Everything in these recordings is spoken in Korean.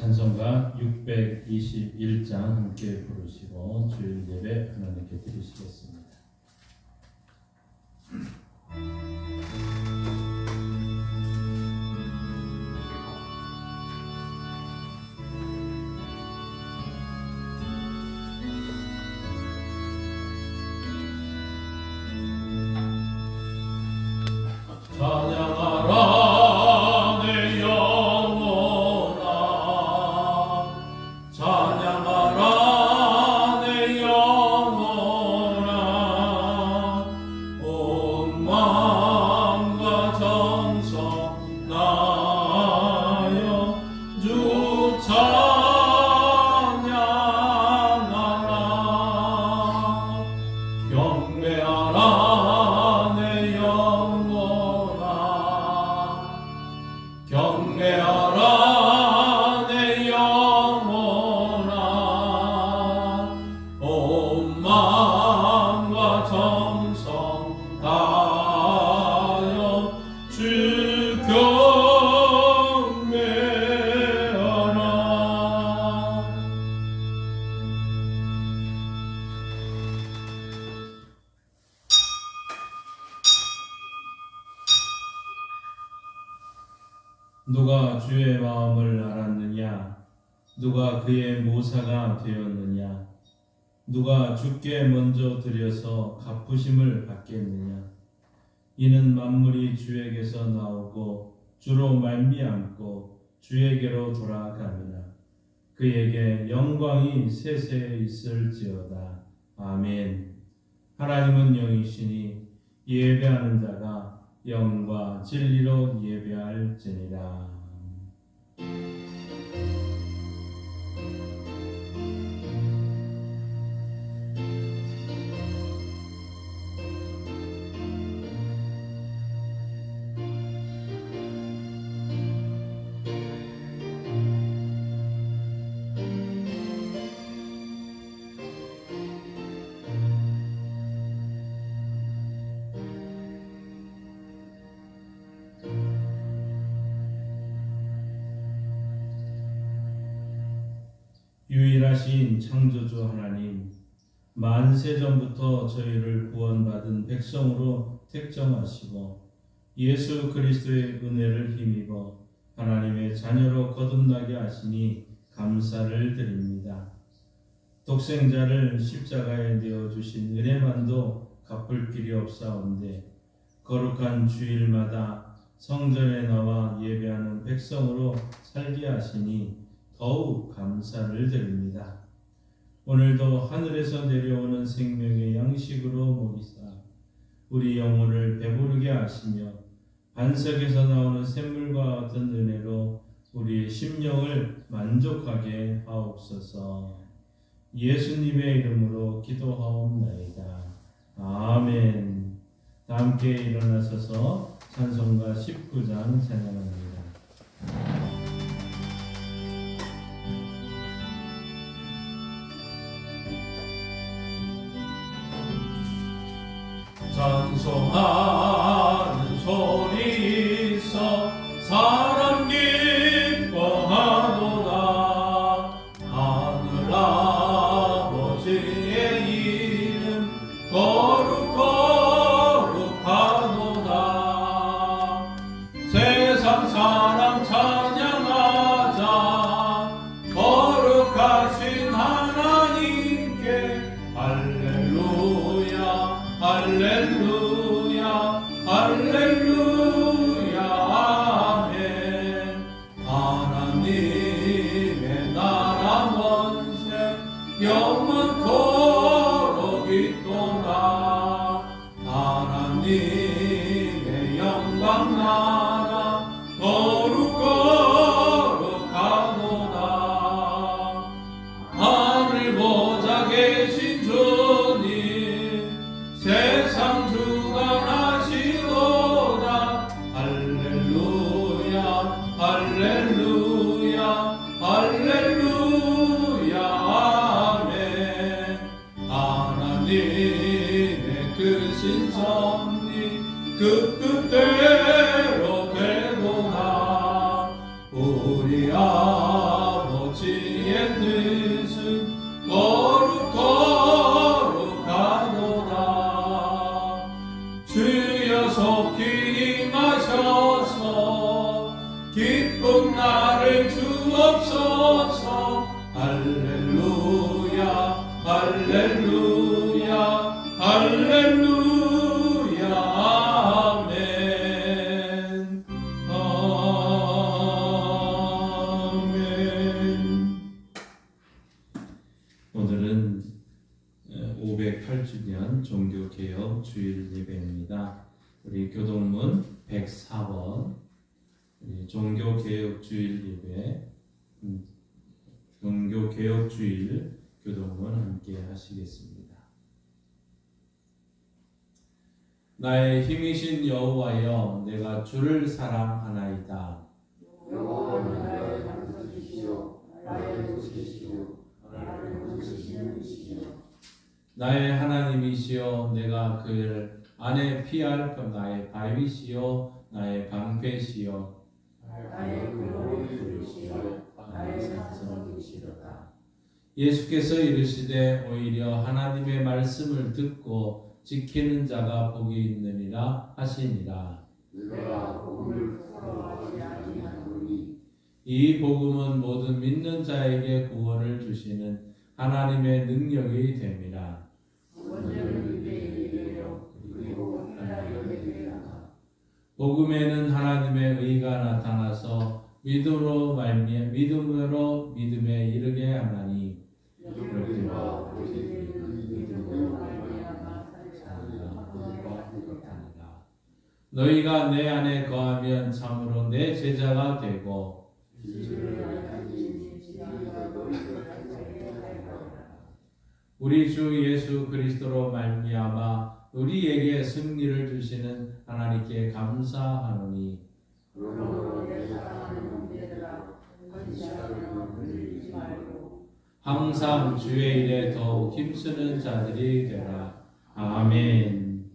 찬송가 621장 함께 부르시고 주일 예배 하나님께 드리시겠습니다. 찬양하라 내 영혼아, 찬양하라 내 영혼아, 온 마음과 정성 다하여 주 찬양하라. 경배하라 내 영혼아, 경배하라 내 영혼아, 온 마음과 정성 다하여 주 경배하라. 누가 주의 마음을 알았느냐? 누가 그의 모사가 되었느냐? 누가 주께 먼저 드려서 갚으심을 받겠느냐? 이는 만물이 주에게서 나오고 주로 말미암고 주에게로 돌아갑니다. 그에게 영광이 세세 있을지어다. 아멘. 하나님은 영이시니 예배하는 자가 영과 진리로 예배할지니라. 유일하신 창조주 하나님, 만세전부터 저희를 구원받은 백성으로 택정하시고 예수 그리스도의 은혜를 힘입어 하나님의 자녀로 거듭나게 하시니 감사를 드립니다. 독생자를 십자가에 내어주신 은혜만도 갚을 길이 없사온데 거룩한 주일마다 성전에 나와 예배하는 백성으로 살게 하시니 더욱 감사를 드립니다. 오늘도 하늘에서 내려오는 생명의 양식으로 먹이사 우리 영혼을 배부르게 하시며 반석에서 나오는 샘물과 같은 은혜로 우리의 심령을 만족하게 하옵소서. 예수님의 이름으로 기도하옵나이다. 아멘. 다 함께 일어나셔서 찬송가 19장 찬양합니다. 찬송하는 소리 있어 사람 기뻐하도다. 하늘 아버지의 이름 거룩하도다. 세상 사람 찬양하자. 거룩하신 하나님께 할렐루야 할렐루야 할렐루야 아멘. 하나님의 나라 원세 영원토록 있도다. 하나님의 영광 나라 거룩하도다. 하늘 보좌 계신 주님 세상 주관하시도다. 할렐루야 할렐루야 할렐루야 아멘. 하나님의 크신 섭리 그 뜻대로 되도다. 우리 아버지 예배는 종교개혁 주일 예배입니다. 우리 교동문 104번 우리 종교개혁 주일 예배, 종교개혁 주일 교동문 함께 하시겠습니다. 나의 힘이신 여호와여, 내가 주를 사랑하나이다. 여호와는 나의 장소이시오, 나의 도시시오, 나를 건지시는 이시오. 나의 하나님이시여, 내가 그를 안에 피할 나의 바위시여, 나의 방패시여, 나의 근원이시오, 나의 산성이시로다. 예수께서 이르시되 오히려 하나님의 말씀을 듣고 지키는 자가 복이 있느니라 하시니라. 내가 복음을 부끄러워하지 아니하노니 이 복음은 모든 믿는 자에게 구원을 주시는 하나님의 능력이 됨이라. 먼저는 유대인에게요, 그리고 헬라인에게로다. 복음에는 하나님의 의가 나타나서 믿음으로 믿음에 이르게 하나니 영들과 보시는 믿음으로 말미암아 살리라. 너희가 내 안에 거하면 참으로 내 제자가 되고 지식을 알지 지식을 너희를 알게 하리라. 우리 주 예수 그리스도로 말미암아 우리에게 승리를 주시는 하나님께 감사하노니 그러므로 내 사랑하는 형제들아, 건시하면 흔들리지 말고 항상 주의 일에 더욱 힘쓰는 자들이 되라. 아멘.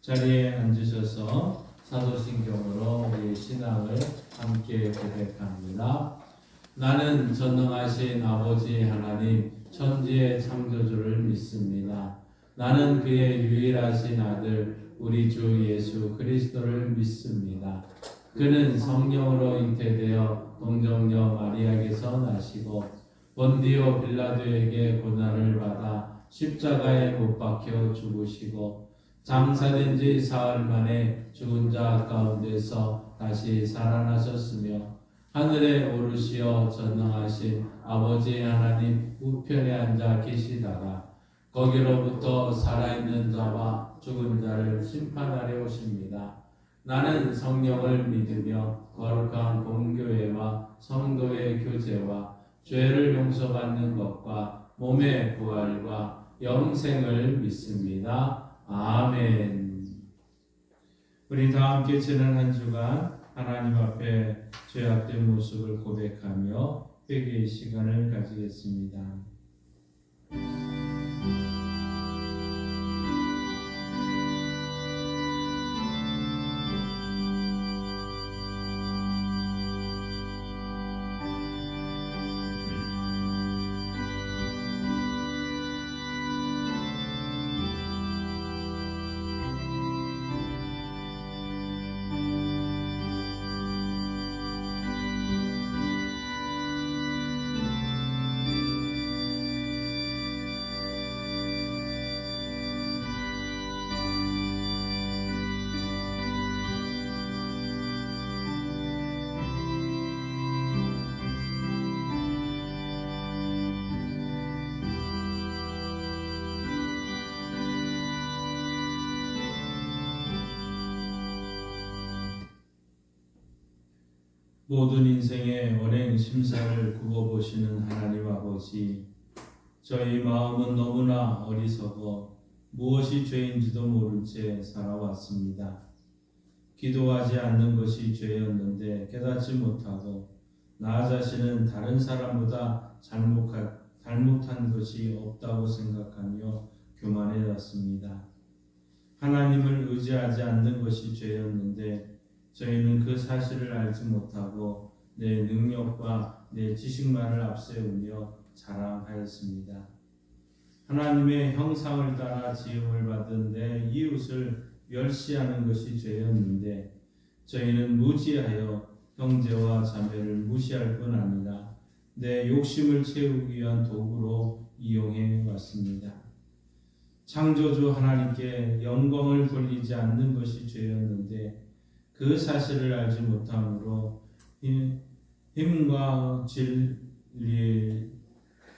자리에 앉으셔서 사도신경으로 우리 신앙을 함께 고백합니다. 나는 전능하신 아버지 하나님 천지의 창조주를 믿습니다. 나는 그의 유일하신 아들 우리 주 예수 그리스도를 믿습니다. 그는 성령으로 잉태되어 동정녀 마리아에게서 나시고 본디오 빌라도에게 고난을 받아 십자가에 못 박혀 죽으시고 장사된 지 사흘 만에 죽은 자 가운데서 다시 살아나셨으며 하늘에 오르시어 전능하신 아버지 하나님 우편에 앉아 계시다가 거기로부터 살아있는 자와 죽은 자를 심판하려 오십니다. 나는 성령을 믿으며 거룩한 공교회와 성도의 교제와 죄를 용서받는 것과 몸의 부활과 영생을 믿습니다. 아멘. 우리 다 함께 지난 한 주간 하나님 앞에 죄악된 모습을 고백하며 회개의 시간을 가지겠습니다. 모든 인생의 언행 심사를 굽어보시는 하나님 아버지, 저희 마음은 너무나 어리석어 무엇이 죄인지도 모른 채 살아왔습니다. 기도하지 않는 것이 죄였는데 깨닫지 못하고 나 자신은 다른 사람보다 잘못한 것이 없다고 생각하며 교만해졌습니다. 하나님을 의지하지 않는 것이 죄였는데 저희는 그 사실을 알지 못하고 내 능력과 내 지식만을 앞세우며 자랑하였습니다. 하나님의 형상을 따라 지음을 받은 내 이웃을 멸시하는 것이 죄였는데 저희는 무지하여 형제와 자매를 무시할 뿐 아니라 내 욕심을 채우기 위한 도구로 이용해 왔습니다. 창조주 하나님께 영광을 돌리지 않는 것이 죄였는데 그 사실을 알지 못함으로 힘과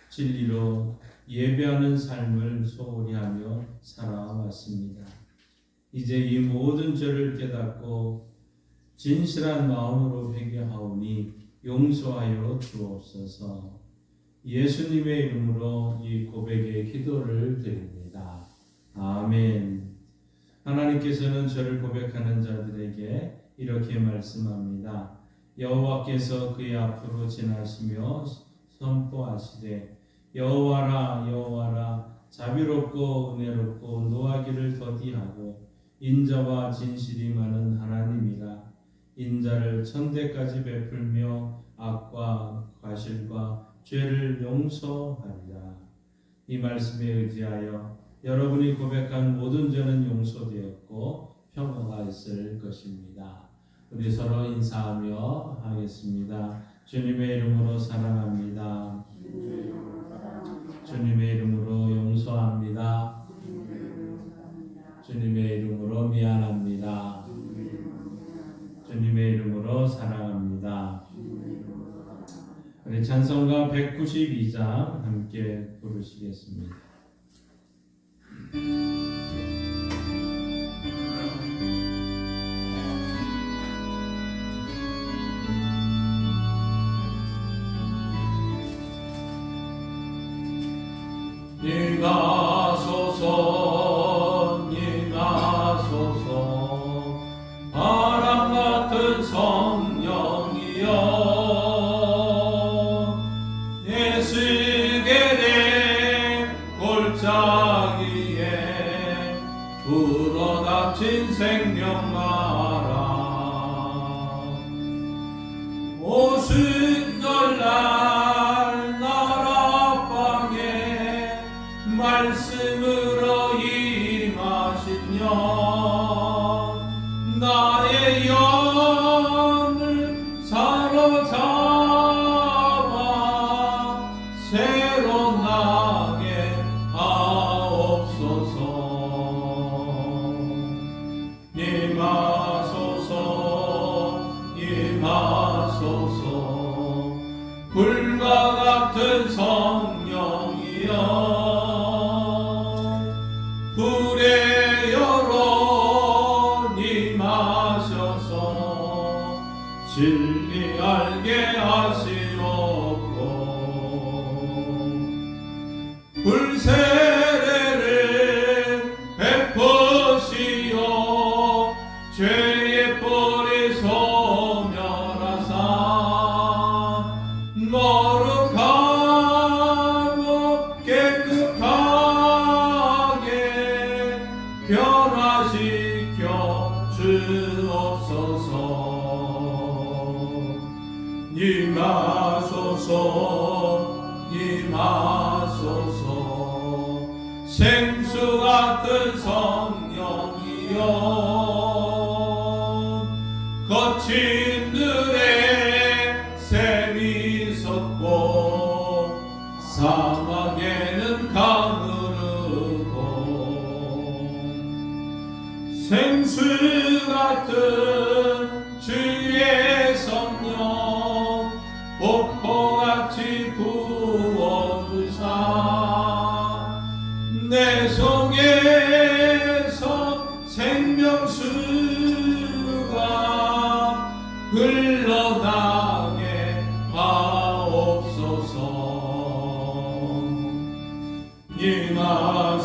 진리로 예배하는 삶을 소홀히 하며 살아왔습니다. 이제 이 모든 죄를 깨닫고 진실한 마음으로 회개하오니 용서하여 주옵소서. 예수님의 이름으로 이 고백의 기도를 드립니다. 아멘. 하나님께서는 저를 고백하는 자들에게 이렇게 말씀합니다. 여호와께서 그의 앞으로 지나시며 선포하시되 여호와라 여호와라 자비롭고 은혜롭고 노하기를 더디하고 인자와 진실이 많은 하나님이라. 인자를 천대까지 베풀며 악과 과실과 죄를 용서하리라. 이 말씀에 의지하여 여러분이 고백한 모든 죄는 용서되었고 평화가 있을 것입니다. 우리 서로 인사하며 하겠습니다. 주님의 이름으로 사랑합니다. 주님의 이름으로 용서합니다. 주님의 이름으로 미안합니다. 주님의 이름으로 사랑합니다. 우리 찬송가 192장 함께 부르시겠습니다. 임하소서 임하소서 바람 같은 성령이여 예수께의 골짜기에 불어닥친 생명마라 오순절날 나라방에 말씀으로 임하신 영 나의 영을 사로잡아 새로 나게 하옵소서. 임하소서 임하소서 불과 같은 성령이여 불의 여론 임하셔서 진리 알게 하시옵고 불세례를 베푸시오 죄의 뿌리 소멸하사 거룩하고 깨끗하게 변화시켜 주옵소서. 임하소서 임하소서 생수 같은 성령이여 거친 들에 샘이 솟고 사막에는 강 흐르고 생수 같은 주의 성령 폭포같이 부어주사 내 속에서 생명수가 흘러나게 하옵소서.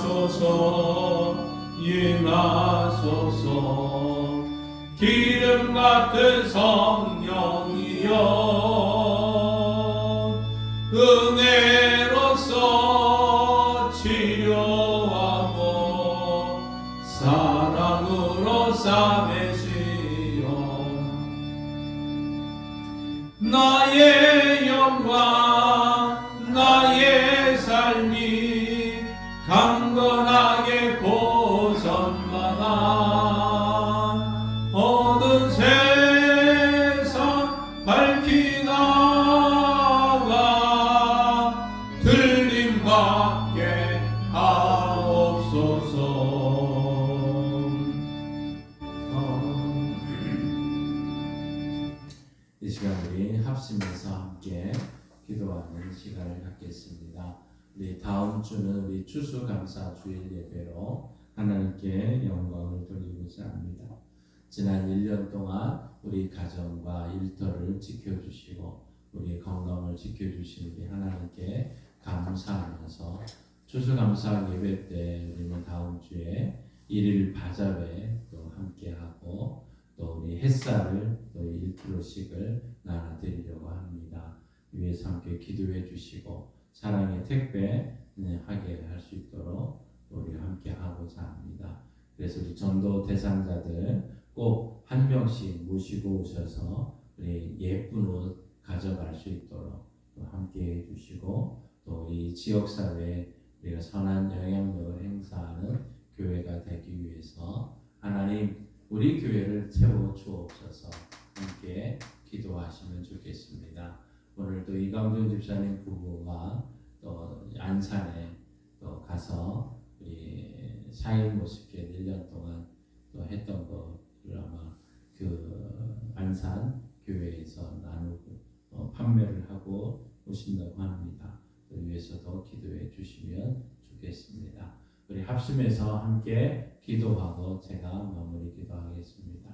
임하소서 임하소서 기름 같은 성령이여 은혜로서 치료하고 사랑으로 싸매시오 나의 영광 나의 삶이 강건하게 보선받아 어두운 세상 밝히다가 들림받게 하옵소서. 이 시간 우리 합심해서 함께 기도하는 시간을 갖겠습니다. 우리 다음 주는 우리 추수감사 주일 예배로 하나님께 영광을 돌리고자 합니다. 지난 1년 동안 우리 가정과 일터를 지켜주시고 우리 건강을 지켜주신 우리 하나님께 감사하면서 추수감사 예배 때 우리는 다음 주에 1일 바자회 또 함께하고 또 우리 햇살을 또 1kg씩을 나눠드리려고 합니다. 위에서 함께 기도해 주시고 사랑의 택배 하게 할 수 있도록 우리 함께 하고자 합니다. 그래서 우리 전도 대상자들 꼭 한 명씩 모시고 오셔서 우리 예쁜 옷 가져갈 수 있도록 또 함께 해주시고 또 우리 지역사회에 우리가 선한 영향력을 행사하는 교회가 되기 위해서 하나님 우리 교회를 채워 주옵소서 함께 기도하시면 좋겠습니다. 오늘도 이강준 집사님 부부가 또 안산에 또 가서 우리 샤인 모스켓 1년 동안 또 했던 거를 아마 그 안산 교회에서 나누고 판매를 하고 오신다고 합니다. 위해서도 기도해 주시면 좋겠습니다. 우리 합심해서 함께 기도하고 제가 마무리 기도하겠습니다.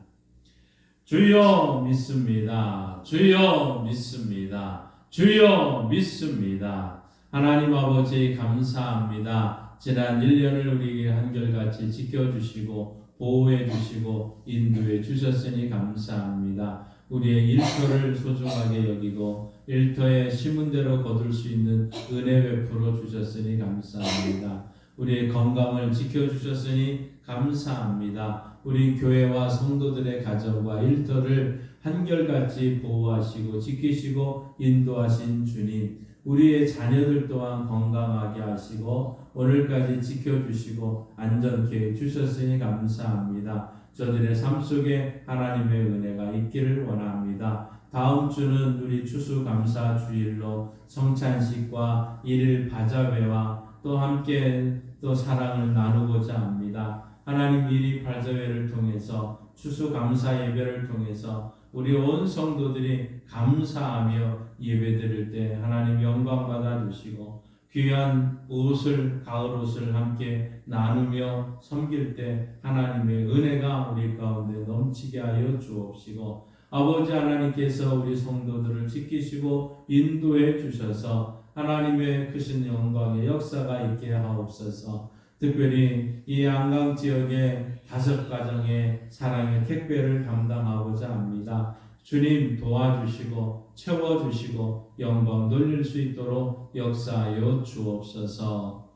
주여 믿습니다. 주여 믿습니다. 주여 믿습니다. 하나님 아버지 감사합니다. 지난 1년을 우리에게 한결같이 지켜주시고 보호해 주시고 인도해 주셨으니 감사합니다. 우리의 일터를 소중하게 여기고 일터에 심은 대로 거둘 수 있는 은혜 베풀어 주셨으니 감사합니다. 우리의 건강을 지켜주셨으니 감사합니다. 우리 교회와 성도들의 가정과 일터를 한결같이 보호하시고 지키시고 인도하신 주님, 우리의 자녀들 또한 건강하게 하시고 오늘까지 지켜주시고 안전케 해주셨으니 감사합니다. 저들의 삶 속에 하나님의 은혜가 있기를 원합니다. 다음 주는 우리 추수감사 주일로 성찬식과 1일 바자회와 또 함께 또 사랑을 나누고자 합니다. 하나님 1일 바자회를 통해서 추수감사 예배를 통해서 우리 온 성도들이 감사하며 예배드릴 때 하나님 영광 받아 주시고 귀한 옷을 가을 옷을 함께 나누며 섬길 때 하나님의 은혜가 우리 가운데 넘치게 하여 주옵시고 아버지 하나님께서 우리 성도들을 지키시고 인도해 주셔서 하나님의 크신 영광의 역사가 있게 하옵소서. 특별히 이 안강 지역의 5가정의 사랑의 택배를 감당하고자 합니다. 주님 도와주시고 채워주시고 영광 돌릴 수 있도록 역사하여 주옵소서.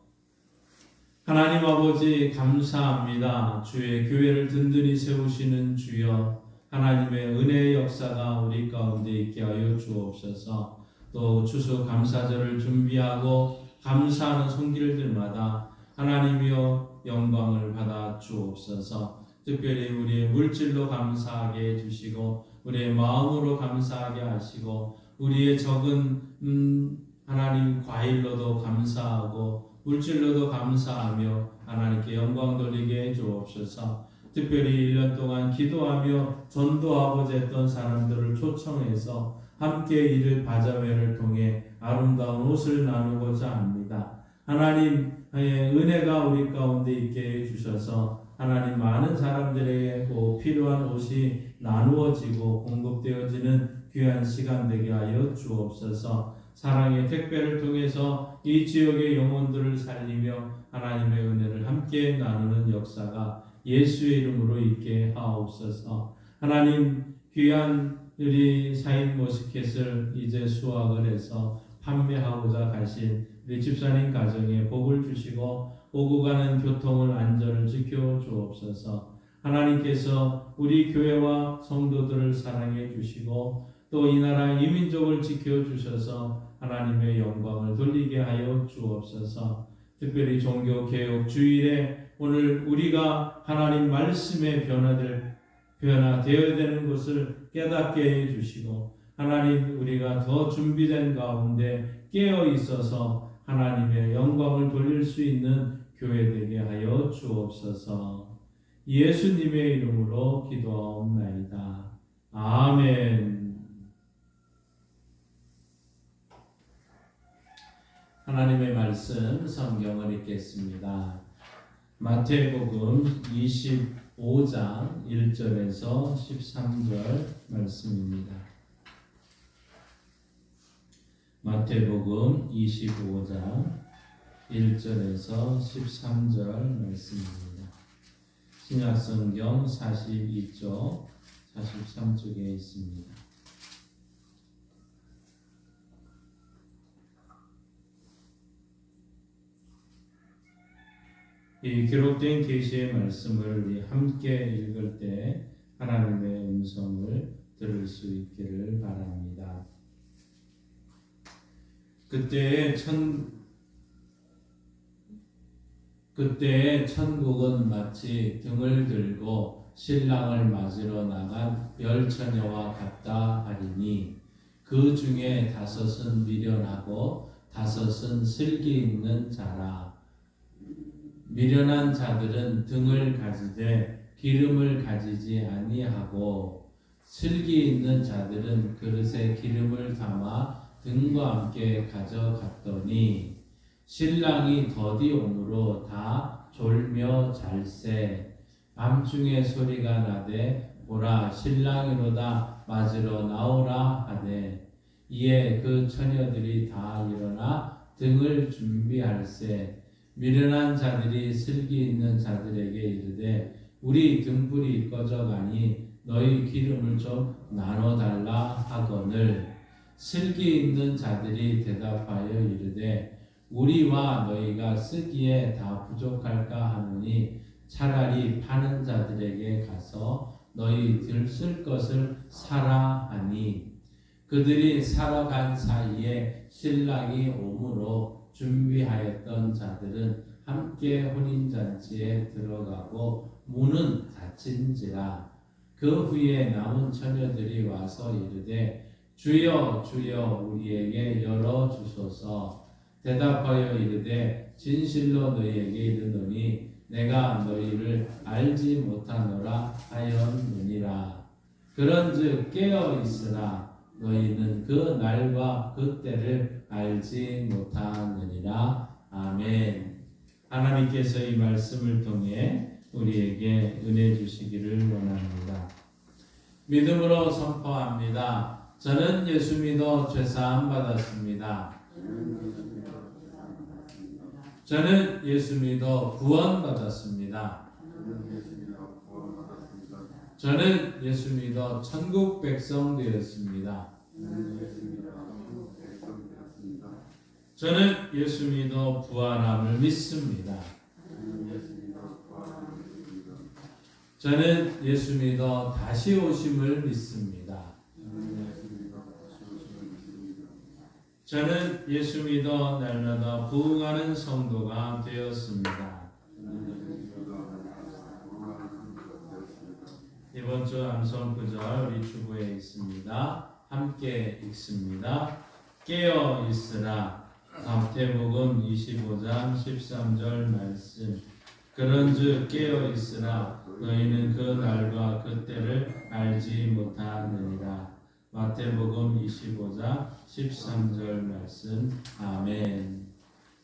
하나님 아버지 감사합니다. 주의 교회를 든든히 세우시는 주여, 하나님의 은혜의 역사가 우리 가운데 있게 하여 주옵소서. 또 추수 감사절을 준비하고 감사하는 손길들마다 하나님이여 영광을 받아 주옵소서. 특별히 우리의 물질로 감사하게 해주시고 우리의 마음으로 감사하게 하시고 우리의 적은 하나님 과일로도 감사하고 물질로도 감사하며 하나님께 영광 돌리게 해 주옵소서. 특별히 1년 동안 기도하며 전도하고자 했던 사람들을 초청해서 함께 이를 바자회를 통해 아름다운 옷을 나누고자 합니다. 하나님의 은혜가 우리 가운데 있게 해주셔서 하나님 많은 사람들에게 필요한 옷이 나누어지고 공급되어지는 귀한 시간 되게 하여 주옵소서. 사랑의 택배를 통해서 이 지역의 영혼들을 살리며 하나님의 은혜를 함께 나누는 역사가 예수의 이름으로 있게 하옵소서. 하나님 귀한 우리 샤인 모스켓을 이제 수확을 해서 판매하고자 가신 우리 집사님 가정에 복을 주시고 오고 가는 교통을 안전을 지켜 주옵소서. 하나님께서 우리 교회와 성도들을 사랑해 주시고 또 이 나라 이 민족을 지켜 주셔서 하나님의 영광을 돌리게 하여 주옵소서. 특별히 종교개혁 주일에 오늘 우리가 하나님 말씀에 변화되어야 되는 것을 깨닫게 해주시고 하나님 우리가 더 준비된 가운데 깨어 있어서 하나님의 영광을 돌릴 수 있는 교회 되게 하여 주옵소서. 예수님의 이름으로 기도하옵나이다. 아멘. 하나님의 말씀 성경을 읽겠습니다. 마태복음 25장 1절에서 13절 말씀입니다. 마태복음 25장 1절에서 13절 말씀입니다. 신약성경 42쪽 43쪽에 있습니다. 이 기록된 계시의 말씀을 우리 함께 읽을 때 하나님의 음성을 들을 수 있기를 바랍니다. 그때의 천국은 마치 등을 들고 신랑을 맞으러 나간 열 처녀와 같다 하리니 그 중에 5은 미련하고 5은 슬기 있는 자라. 미련한 자들은 등을 가지되 기름을 가지지 아니하고 슬기 있는 자들은 그릇에 기름을 담아 등과 함께 가져갔더니 신랑이 더디 오므로 다 졸며 잘세. 밤중에 소리가 나되 보라 신랑이로다 맞으러 나오라 하되 이에 그 처녀들이 다 일어나 등을 준비할세. 미련한 자들이 슬기 있는 자들에게 이르되 우리 등불이 꺼져가니 너희 기름을 좀 나눠달라 하거늘 슬기 있는 자들이 대답하여 이르되 우리와 너희가 쓰기에 다 부족할까 하노니 차라리 파는 자들에게 가서 너희들 쓸 것을 사라 하니 그들이 사러 간 사이에 신랑이 오므로 준비하였던 자들은 함께 혼인잔치에 들어가고 문은 닫힌지라. 그 후에 남은 처녀들이 와서 이르되 주여 주여 우리에게 열어주소서. 대답하여 이르되 진실로 너희에게 이르노니 내가 너희를 알지 못하노라 하였느니라. 그런즉 깨어 있으라. 너희는 그 날과 그 때를 알지 못하느니라. 아멘. 하나님께서 이 말씀을 통해 우리에게 은혜 주시기를 원합니다. 믿음으로 선포합니다. 저는 예수 믿어 죄사함 받았습니다. 저는 예수 믿어 구원 받았습니다. 저는 예수 믿어 천국 백성 되었습니다. 저는 예수 믿어 부활함을 믿습니다. 저는 예수 믿어 다시 오심을 믿습니다. 저는 예수 믿어 날마다 부흥하는 성도가 되었습니다. 이번 주 암송 구절 우리 주보에 있습니다. 함께 읽습니다. 깨어 있으라. 마태복음 25장 13절 말씀. 그런즉 깨어 있으라. 너희는 그 날과 그 때를 알지 못하느니라. 마태복음 25장 13절 말씀. 아멘.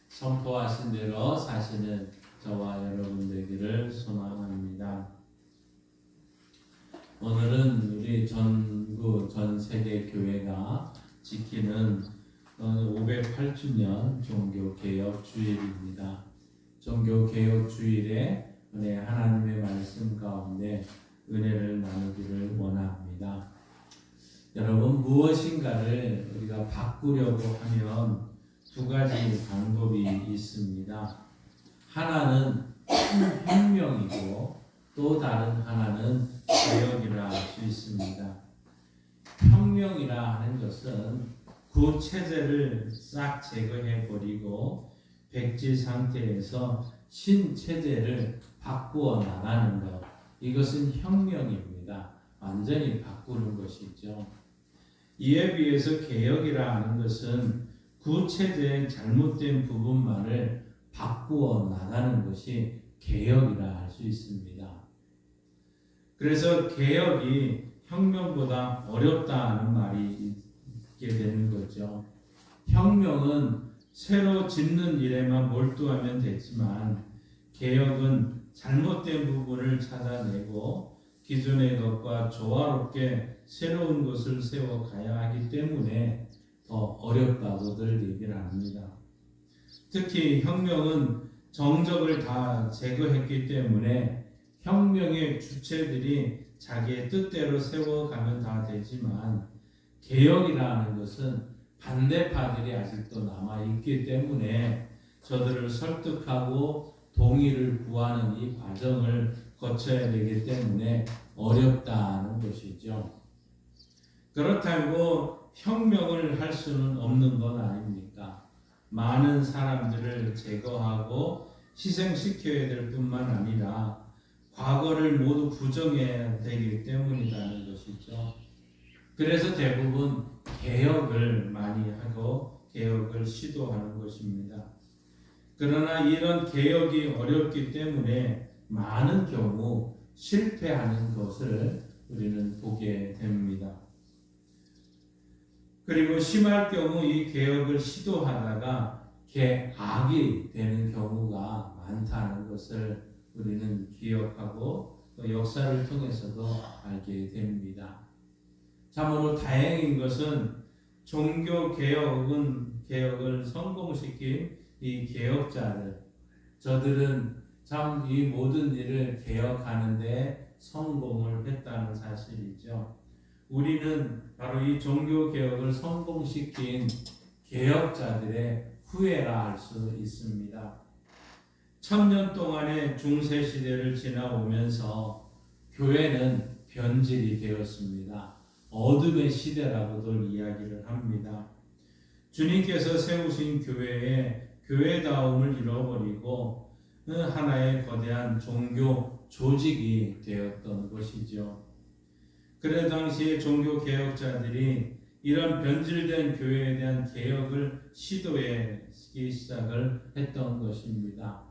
선포하신 대로 사시는 저와 여러분 되기를 소망합니다. 오늘은 우리 전국 전 세계 교회가 지키는 508주년 종교개혁 주일입니다. 종교개혁 주일에 하나님의 말씀 가운데 은혜를 나누기를 원합니다. 여러분, 무엇인가를 우리가 바꾸려고 하면 두 가지 방법이 있습니다. 하나는 혁명이고 또 다른 하나는 개혁이라 할 수 있습니다. 혁명이라 하는 것은 구 체제를 싹 제거해 버리고 백지 상태에서 신체제를 바꾸어 나가는 것, 이것은 혁명입니다. 완전히 바꾸는 것이죠. 이에 비해서 개혁이라 하는 것은 구체제의 잘못된 부분만을 바꾸어 나가는 것이 개혁이라 할 수 있습니다. 그래서 개혁이 혁명보다 어렵다는 말이 있게 되는 거죠. 혁명은 새로 짓는 일에만 몰두하면 되지만 개혁은 잘못된 부분을 찾아내고 기존의 것과 조화롭게 새로운 것을 세워가야 하기 때문에 더 어렵다고들 얘기를 합니다. 특히 혁명은 정적을 다 제거했기 때문에 혁명의 주체들이 자기의 뜻대로 세워가면 다 되지만 개혁이라는 것은 반대파들이 아직도 남아있기 때문에 저들을 설득하고 동의를 구하는 이 과정을 거쳐야 되기 때문에 어렵다는 것이죠. 그렇다고 혁명을 할 수는 없는 건 아닙니까? 많은 사람들을 제거하고 희생시켜야 될 뿐만 아니라 과거를 모두 부정해야 되기 때문이라는 것이죠. 그래서 대부분 개혁을 많이 하고 개혁을 시도하는 것입니다. 그러나 이런 개혁이 어렵기 때문에 많은 경우 실패하는 것을 우리는 보게 됩니다. 그리고 심할 경우 이 개혁을 시도하다가 개악이 되는 경우가 많다는 것을 우리는 기억하고 또 역사를 통해서도 알게 됩니다. 참으로 다행인 것은 종교 개혁을 성공시킨 이 개혁자들, 저들은 참 이 모든 일을 개혁하는데 성공을 했다는 사실이죠. 우리는 바로 이 종교 개혁을 성공시킨 개혁자들의 후예라 할 수 있습니다. 1000년 동안의 중세 시대를 지나오면서 교회는 변질이 되었습니다. 어둠의 시대라고도 이야기를 합니다. 주님께서 세우신 교회의 교회다움을 잃어버리고 하나의 거대한 종교 조직이 되었던 것이죠. 그래 당시에 종교 개혁자들이 이런 변질된 교회에 대한 개혁을 시도하기 시작을 했던 것입니다.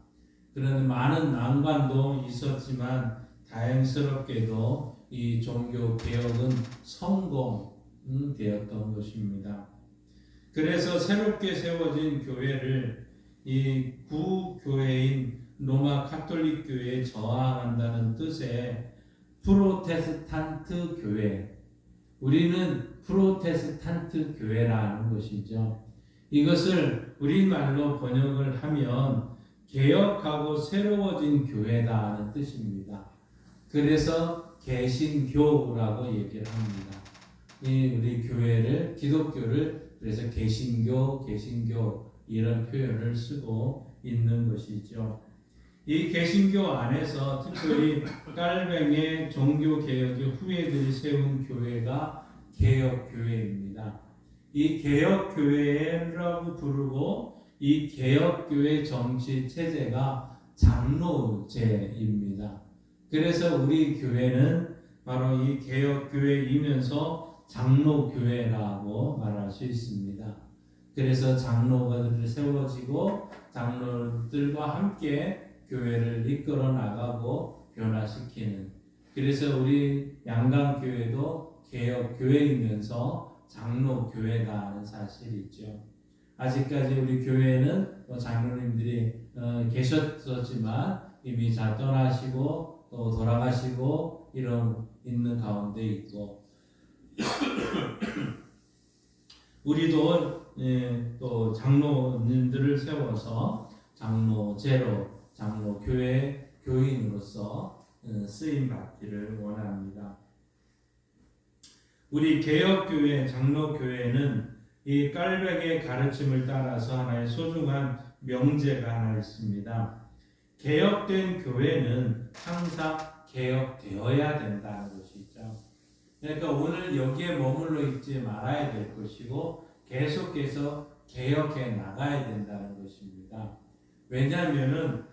그런 많은 난관도 있었지만 다행스럽게도 이 종교 개혁은 성공되었던 것입니다. 그래서 새롭게 세워진 교회를 이 구교회인 로마 카톨릭 교회에 저항한다는 뜻의 프로테스탄트 교회, 우리는 프로테스탄트 교회라는 것이죠. 이것을 우리말로 번역을 하면 개혁하고 새로워진 교회다는 뜻입니다. 그래서 개신교라고 얘기를 합니다. 우리 교회를, 기독교를 그래서 개신교 이런 표현을 쓰고 있는 것이죠. 이 개신교 안에서 특별히 깔뱅의 종교개혁의 후예들이 세운 교회가 개혁교회입니다. 이 개혁교회라고 부르고 이 개혁교회 정치체제가 장로제입니다. 그래서 우리 교회는 바로 이 개혁교회이면서 장로교회라고 말할 수 있습니다. 그래서 장로가 세워지고 장로들과 함께 교회를 이끌어 나가고 변화시키는, 그래서 우리 양강교회도 개혁교회이면서 장로교회다는 사실이죠. 아직까지 우리 교회는 장로님들이 계셨었지만 이미 다 떠나시고 또 돌아가시고 이런 있는 가운데 있고 우리도 또 장로님들을 세워서 장로제로 장로교회 교인으로서 쓰임받기를 원합니다. 우리 개혁교회 장로교회는 이 깔백의 가르침을 따라서 하나의 소중한 명제가 하나 있습니다. 개혁된 교회는 항상 개혁되어야 된다는 것이죠. 그러니까 오늘 여기에 머물러 있지 말아야 될 것이고 계속해서 개혁해 나가야 된다는 것입니다. 왜냐하면은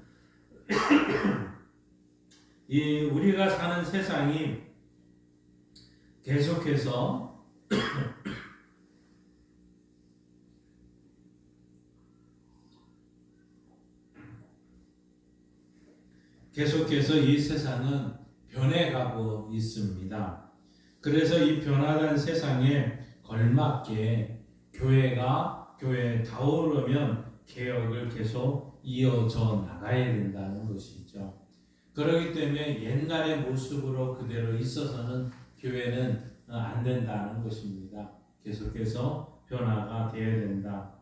이 우리가 사는 세상이 계속해서 이 세상은 변해가고 있습니다. 그래서 이 변화된 세상에 걸맞게 교회가 교회에 다오르면 개혁을 계속 이어져 나가야 된다는 것이죠. 그렇기 때문에 옛날의 모습으로 그대로 있어서는 교회는 안 된다는 것입니다. 계속해서 변화가 되어야 된다.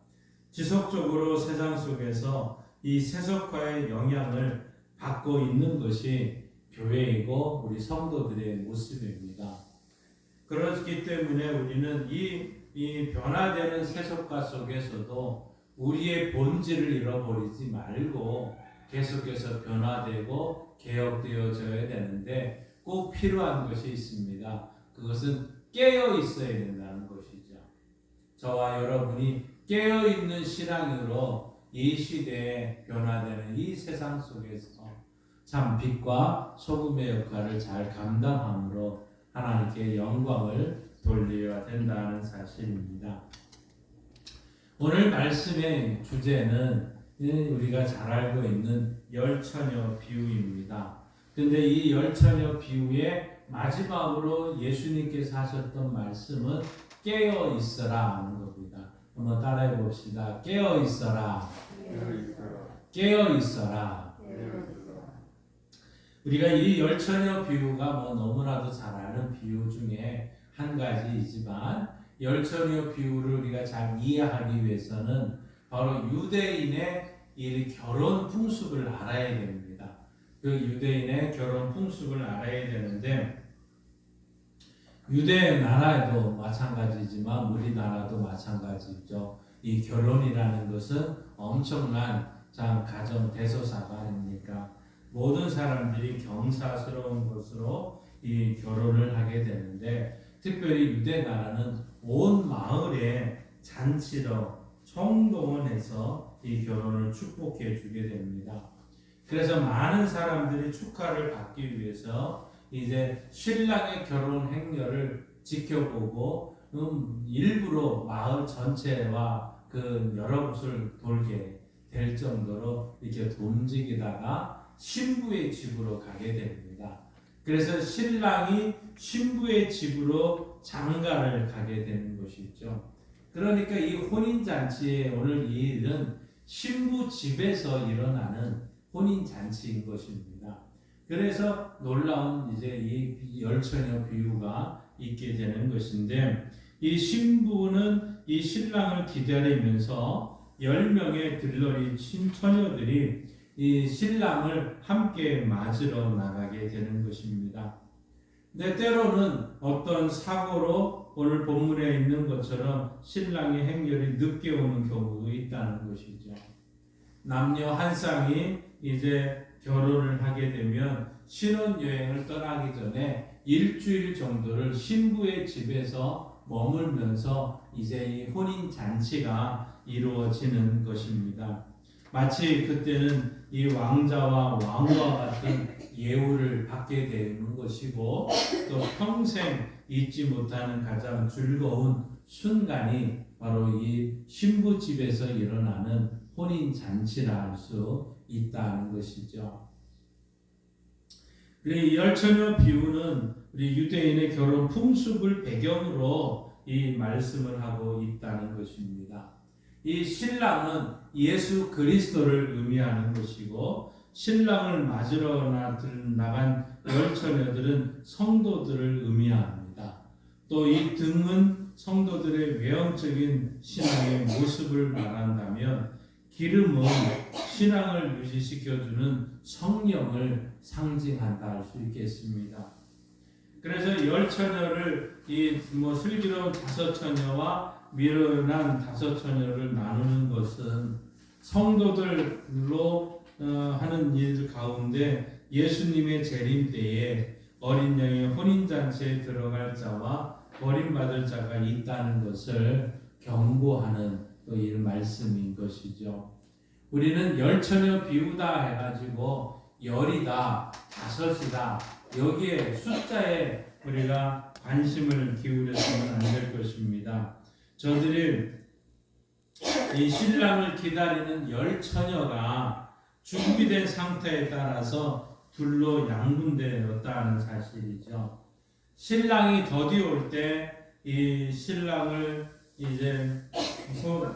지속적으로 세상 속에서 이 세속화의 영향을 받고 있는 것이 교회이고 우리 성도들의 모습입니다. 그렇기 때문에 우리는 이 변화되는 세속화 속에서도 우리의 본질을 잃어버리지 말고 계속해서 변화되고 개혁되어져야 되는데 꼭 필요한 것이 있습니다. 그것은 깨어 있어야 된다는 것이죠. 저와 여러분이 깨어 있는 신앙으로 이 시대에 변화되는 이 세상 속에서 참 빛과 소금의 역할을 잘 감당함으로 하나님께 영광을 돌려야 된다는 사실입니다. 오늘 말씀의 주제는 우리가 잘 알고 있는 열처녀 비유입니다. 그런데 이 열처녀 비유의 마지막으로 예수님께서 하셨던 말씀은 깨어 있어라 하는 겁니다. 한번 따라해 봅시다. 깨어 있어라. 깨어 있어라. 우리가 이 열처녀 비유가 너무나도 잘 아는 비유 중에 한 가지이지만 열처녀 비유를 우리가 잘 이해하기 위해서는 바로 유대인의 이 결혼 풍습을 알아야 됩니다. 그 유대인의 결혼 풍습을 알아야 되는데 유대 나라에도 마찬가지지만 우리나라도 마찬가지죠. 이 결혼이라는 것은 엄청난 가정 대소사가 아닙니까? 모든 사람들이 경사스러운 것으로 이 결혼을 하게 되는데 특별히 유대 나라는 온 마을에 잔치로 총동원해서 이 결혼을 축복해 주게 됩니다. 그래서 많은 사람들이 축하를 받기 위해서 이제 신랑의 결혼 행렬을 지켜보고 일부러 마을 전체와 그 여러 곳을 돌게 될 정도로 이렇게 움직이다가 신부의 집으로 가게 됩니다. 그래서 신랑이 신부의 집으로 장가를 가게 되는 것이죠. 그러니까 이 혼인잔치의 오늘 이 일은 신부 집에서 일어나는 혼인잔치인 것입니다. 그래서 놀라운 이제 이 열처녀 비유가 있게 되는 것인데 이 신부는 이 신랑을 기다리면서 10명의 들러리 처녀들이 이 신랑을 함께 맞으러 나가게 되는 것입니다. 근데 때로는 어떤 사고로 오늘 본문에 있는 것처럼 신랑의 행렬이 늦게 오는 경우도 있다는 것이죠. 남녀 한 쌍이 이제 결혼을 하게 되면 신혼여행을 떠나기 전에 일주일 정도를 신부의 집에서 머물면서 이제 이 혼인잔치가 이루어지는 것입니다. 마치 그때는 이 왕자와 왕과 같은 예우를 받게 되는 것이고 또 평생 잊지 못하는 가장 즐거운 순간이 바로 이 신부 집에서 일어나는 혼인잔치라 할 수 있다는 것이죠. 이 열처녀 비유는 우리 유대인의 결혼 풍습을 배경으로 이 말씀을 하고 있다는 것입니다. 이 신랑은 예수 그리스도를 의미하는 것이고 신랑을 맞으러 나간 열처녀들은 성도들을 의미합니다. 또 이 등은 성도들의 외형적인 신앙의 모습을 말한다면 기름은 신앙을 유지시켜주는 성령을 상징한다 할 수 있겠습니다. 그래서 열처녀를 슬기로운 5처녀와 미련한 5처녀를 나누는 것은 성도들로 하는 일 가운데 예수님의 재림 때에 어린 양의 혼인잔치에 들어갈 자와 버림받을 자가 있다는 것을 경고하는 또 이 말씀인 것이죠. 우리는 열처녀 비유다 해가지고 열이다, 5이다 여기에 숫자에 우리가 관심을 기울여서는 안 될 것입니다. 저들이 이 신랑을 기다리는 열처녀가 준비된 상태에 따라서 둘로 양분되었다는 사실이죠. 신랑이 더디올 때 이 신랑을 이제 소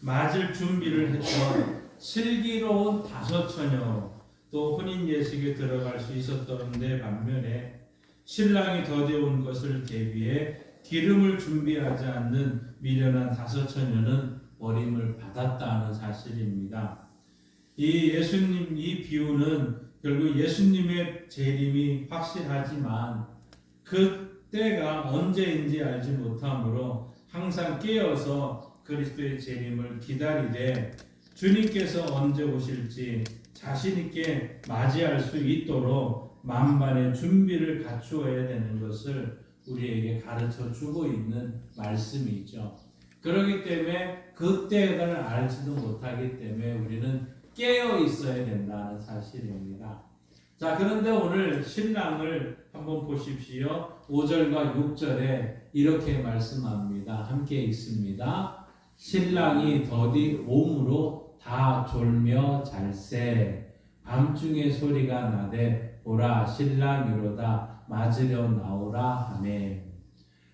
맞을 준비를 했던 슬기로운 5처녀 또 혼인 예식에 들어갈 수 있었던데 반면에 신랑이 더디온 것을 대비해 기름을 준비하지 않는 미련한 5처녀는 버림을 받았다는 사실입니다. 이 비유는 결국 예수님의 재림이 확실하지만 그 때가 언제인지 알지 못하므로 항상 깨어서 그리스도의 재림을 기다리되 주님께서 언제 오실지 자신 있게 맞이할 수 있도록 만반의 준비를 갖추어야 되는 것을 우리에게 가르쳐 주고 있는 말씀이죠. 그렇기 때문에 그때를 알지도 못하기 때문에 우리는 깨어 있어야 된다는 사실입니다. 자, 그런데 오늘 신랑을 한번 보십시오. 5절과 6절에 이렇게 말씀합니다. 함께 읽습니다. 신랑이 더디 옴으로 다 졸며 잘세 밤중에 소리가 나되 보라 신랑이로다 맞으려 나오라 하매.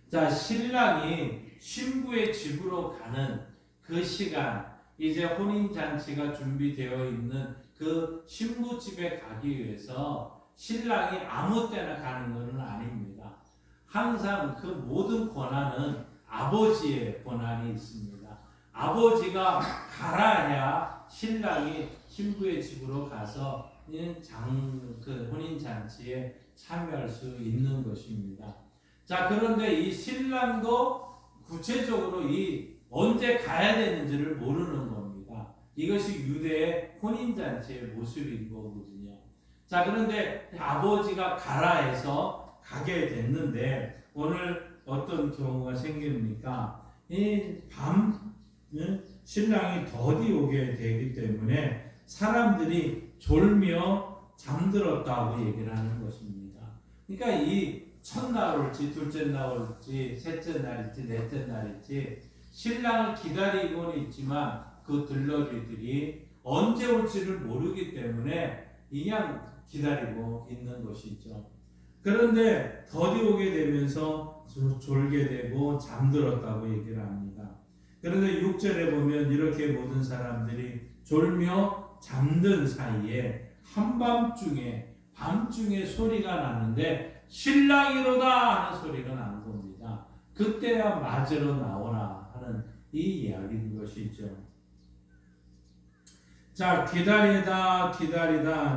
자, 신랑이 신부의 집으로 가는 그 시간, 이제 혼인잔치가 준비되어 있는 그 신부 집에 가기 위해서 신랑이 아무 때나 가는 것은 아닙니다. 항상 그 모든 권한은 아버지의 권한이 있습니다. 아버지가 가라 해야 신랑이 신부의 집으로 가서 그 혼인잔치에 참여할 수 있는 것입니다. 자, 그런데 이 신랑도 구체적으로 언제 가야 되는지를 모르는 겁니다. 이것이 유대의 혼인잔치의 모습인 거거든요. 자, 그런데 아버지가 가라 해서 가게 됐는데 오늘 어떤 경우가 생깁니까? 신랑이 더디 오게 되기 때문에 사람들이 졸며 잠들었다고 얘기를 하는 것입니다. 그러니까 이 첫날 올지 둘째 날 올지 셋째 날일지 넷째 날일지 신랑을 기다리고는 있지만 그 들러리들이 언제 올지를 모르기 때문에 그냥 기다리고 있는 것이죠. 그런데 더디 오게 되면서 졸게 되고 잠들었다고 얘기를 합니다. 그런데 6절에 보면 이렇게 모든 사람들이 졸며 잠든 사이에 한밤중에 밤중에 소리가 나는데 신랑이로다 하는 소리가 나는 겁니다. 그때야 맞으러 나오라 하는 이 이야기인 것이죠. 자, 기다리다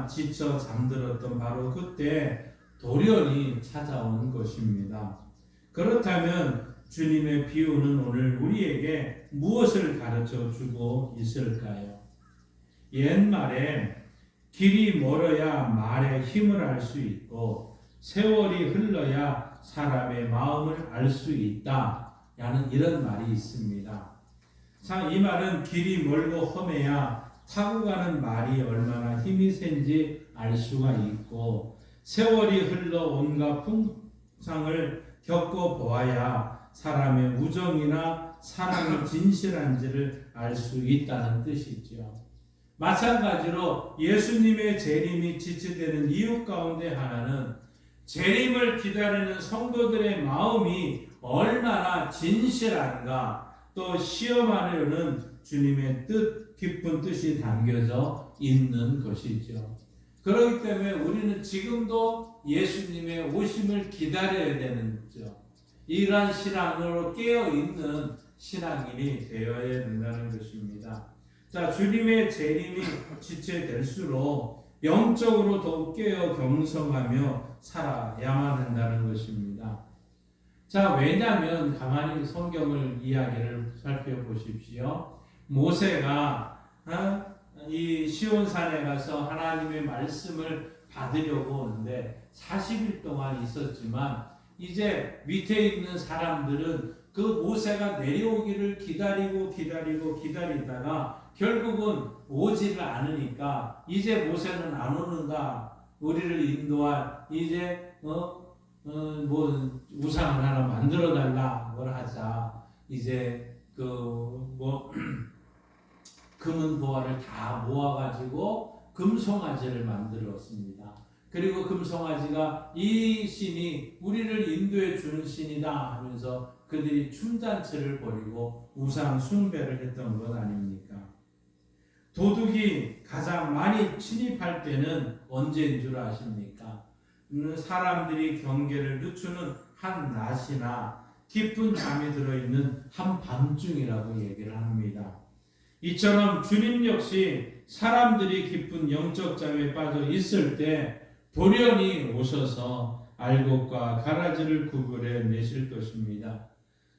지쳐 잠들었던 바로 그때 돌연히 찾아온 것입니다. 그렇다면 주님의 비유는 오늘 우리에게 무엇을 가르쳐 주고 있을까요? 옛말에 길이 멀어야 말에 힘을 알 수 있고 세월이 흘러야 사람의 마음을 알 수 있다 라는 이런 말이 있습니다. 참, 이 말은 길이 멀고 험해야 타고 가는 말이 얼마나 힘이 센지 알 수가 있고 세월이 흘러 온갖 풍상을 겪어보아야 사람의 우정이나 사랑이 진실한지를 알 수 있다는 뜻이죠. 마찬가지로 예수님의 재림이 지체되는 이유 가운데 하나는 재림을 기다리는 성도들의 마음이 얼마나 진실한가, 또 시험하려는 주님의 깊은 뜻이 담겨져 있는 것이죠. 그렇기 때문에 우리는 지금도 예수님의 오심을 기다려야 되는 거죠. 이러한 신앙으로 깨어있는 신앙인이 되어야 된다는 것입니다. 자, 주님의 재림이 지체될수록 영적으로 더욱 깨어 경성하며 살아야만 한다는 것입니다. 자, 왜냐하면 가만히 성경을 이야기를 살펴보십시오. 모세가 이 시온산에 가서 하나님의 말씀을 받으려고 오는데 40일 동안 있었지만 이제 밑에 있는 사람들은 그 모세가 내려오기를 기다리다가 결국은 오지를 않으니까 이제 모세는 안 오는가, 우리를 인도할 이제 우상을 하나 만들어 달라 뭘 하자. 이제 금은 보화를 다 모아가지고 금송아지를 만들었습니다. 그리고 금송아지가 이 신이 우리를 인도해 주는 신이다 하면서 그들이 춤잔치를 벌이고 우상 숭배를 했던 것 아닙니까? 도둑이 가장 많이 침입할 때는 언제인 줄 아십니까? 사람들이 경계를 늦추는 한 낮이나 깊은 잠이 들어있는 한 밤중이라고 얘기를 합니다. 이처럼 주님 역시 사람들이 깊은 영적 잠에 빠져 있을 때 돌연히 오셔서 알곡과 가라지를 구별해 내실 것입니다.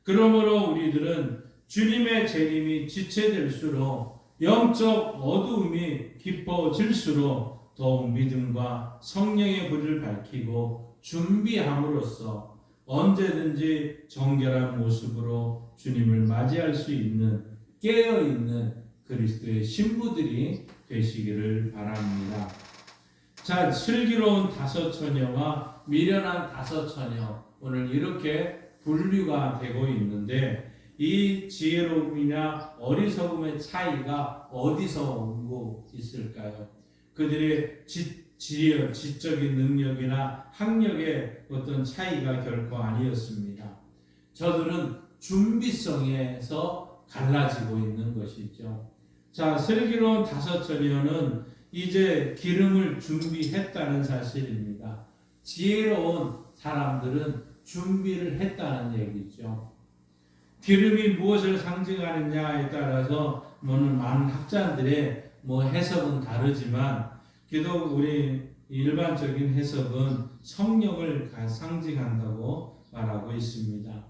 그러므로 우리들은 주님의 재림이 지체될수록 영적 어두움이 깊어질수록 더욱 믿음과 성령의 불을 밝히고 준비함으로써 언제든지 정결한 모습으로 주님을 맞이할 수 있는 깨어있는 그리스도의 신부들이 되시기를 바랍니다. 자, 슬기로운 다섯 처녀와 미련한 다섯 처녀, 오늘 이렇게 분류가 되고 있는데 이 지혜로움이나 어리석음의 차이가 어디서 오고 있을까요? 그들의 지적인 능력이나 학력의 어떤 차이가 결코 아니었습니다. 저들은 준비성에서 갈라지고 있는 것이죠. 자, 슬기로운 다섯 처녀는 이제 기름을 준비했다는 사실입니다. 지혜로운 사람들은 준비를 했다는 얘기죠. 기름이 무엇을 상징하느냐에 따라서 많은 학자들의 해석은 다르지만 그래도 우리 일반적인 해석은 성령을 상징한다고 말하고 있습니다.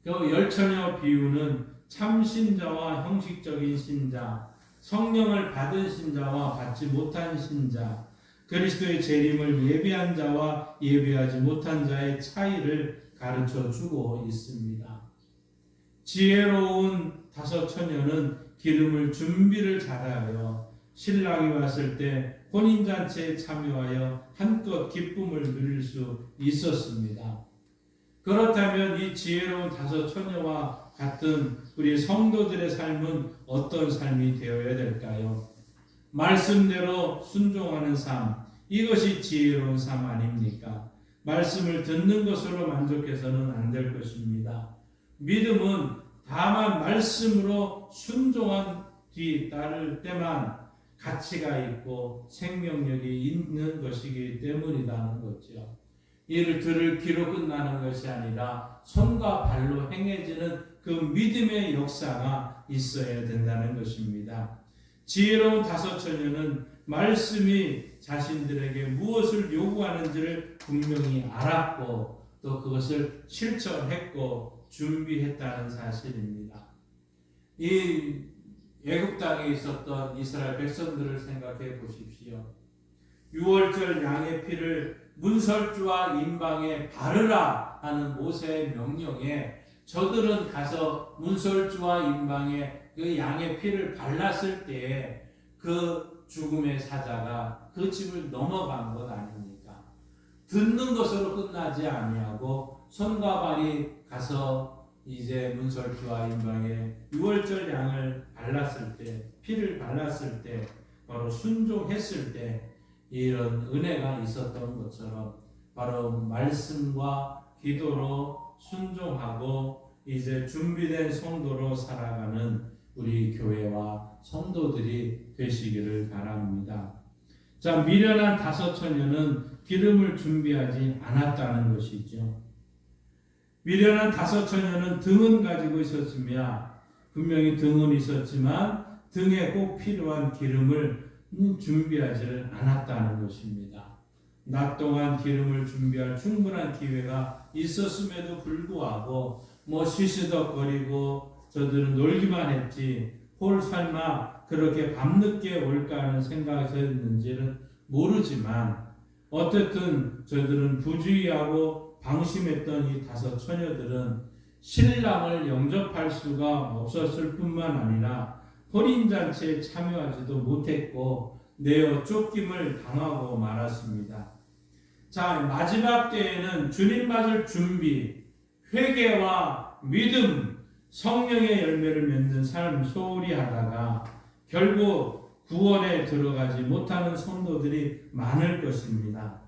그 열처녀 비유는 참신자와 형식적인 신자, 성령을 받은 신자와 받지 못한 신자, 그리스도의 재림을 예비한 자와 예비하지 못한 자의 차이를 가르쳐 주고 있습니다. 지혜로운 다섯 처녀는 기름을 준비를 잘하여 신랑이 왔을 때 혼인잔치에 참여하여 한껏 기쁨을 누릴 수 있었습니다. 그렇다면 이 지혜로운 다섯 처녀와 같은 우리 성도들의 삶은 어떤 삶이 되어야 될까요? 말씀대로 순종하는 삶, 이것이 지혜로운 삶 아닙니까? 말씀을 듣는 것으로 만족해서는 안 될 것입니다. 믿음은 다만 말씀으로 순종한 뒤 따를 때만 가치가 있고 생명력이 있는 것이기 때문이라는 거죠. 이를 들을 귀로 끝나는 것이 아니라 손과 발로 행해지는 그 믿음의 역사가 있어야 된다는 것입니다. 지혜로운 다섯 처녀는 말씀이 자신들에게 무엇을 요구하는지를 분명히 알았고 또 그것을 실천했고 준비했다는 사실입니다. 이 애굽 땅에 있었던 이스라엘 백성들을 생각해 보십시오. 유월절 양의 피를 문설주와 임방에 바르라 하는 모세의 명령에 저들은 가서 문설주와 임방에 그 양의 피를 발랐을 때에 그 죽음의 사자가 그 집을 넘어간 것 아닙니까? 듣는 것으로 끝나지 아니하고 손과 발이 가서 이제 문설주와 임방에 유월절 양을 발랐을 때, 피를 발랐을 때, 바로 순종했을 때 이런 은혜가 있었던 것처럼 바로 말씀과 기도로 순종하고 이제 준비된 성도로 살아가는 우리 교회와 성도들이 되시기를 바랍니다. 자, 미련한 다섯 처녀는 기름을 준비하지 않았다는 것이죠. 미련한 다섯 처녀는 등은 가지고 있었으며 분명히 등은 있었지만 등에 꼭 필요한 기름을 준비하지를 않았다는 것입니다. 낮 동안 기름을 준비할 충분한 기회가 있었음에도 불구하고 시시덕거리고 저들은 놀기만 했지 홀 설마 그렇게 밤늦게 올까 하는 생각이었는지는 모르지만 어쨌든 저들은 부주의하고 방심했던 이 다섯 처녀들은 신랑을 영접할 수가 없었을 뿐만 아니라 혼인잔치에 참여하지도 못했고 내어 쫓김을 당하고 말았습니다. 자, 마지막 때에는 주님 맞을 준비, 회개와 믿음, 성령의 열매를 맺는 삶 소홀히 하다가 결국 구원에 들어가지 못하는 성도들이 많을 것입니다.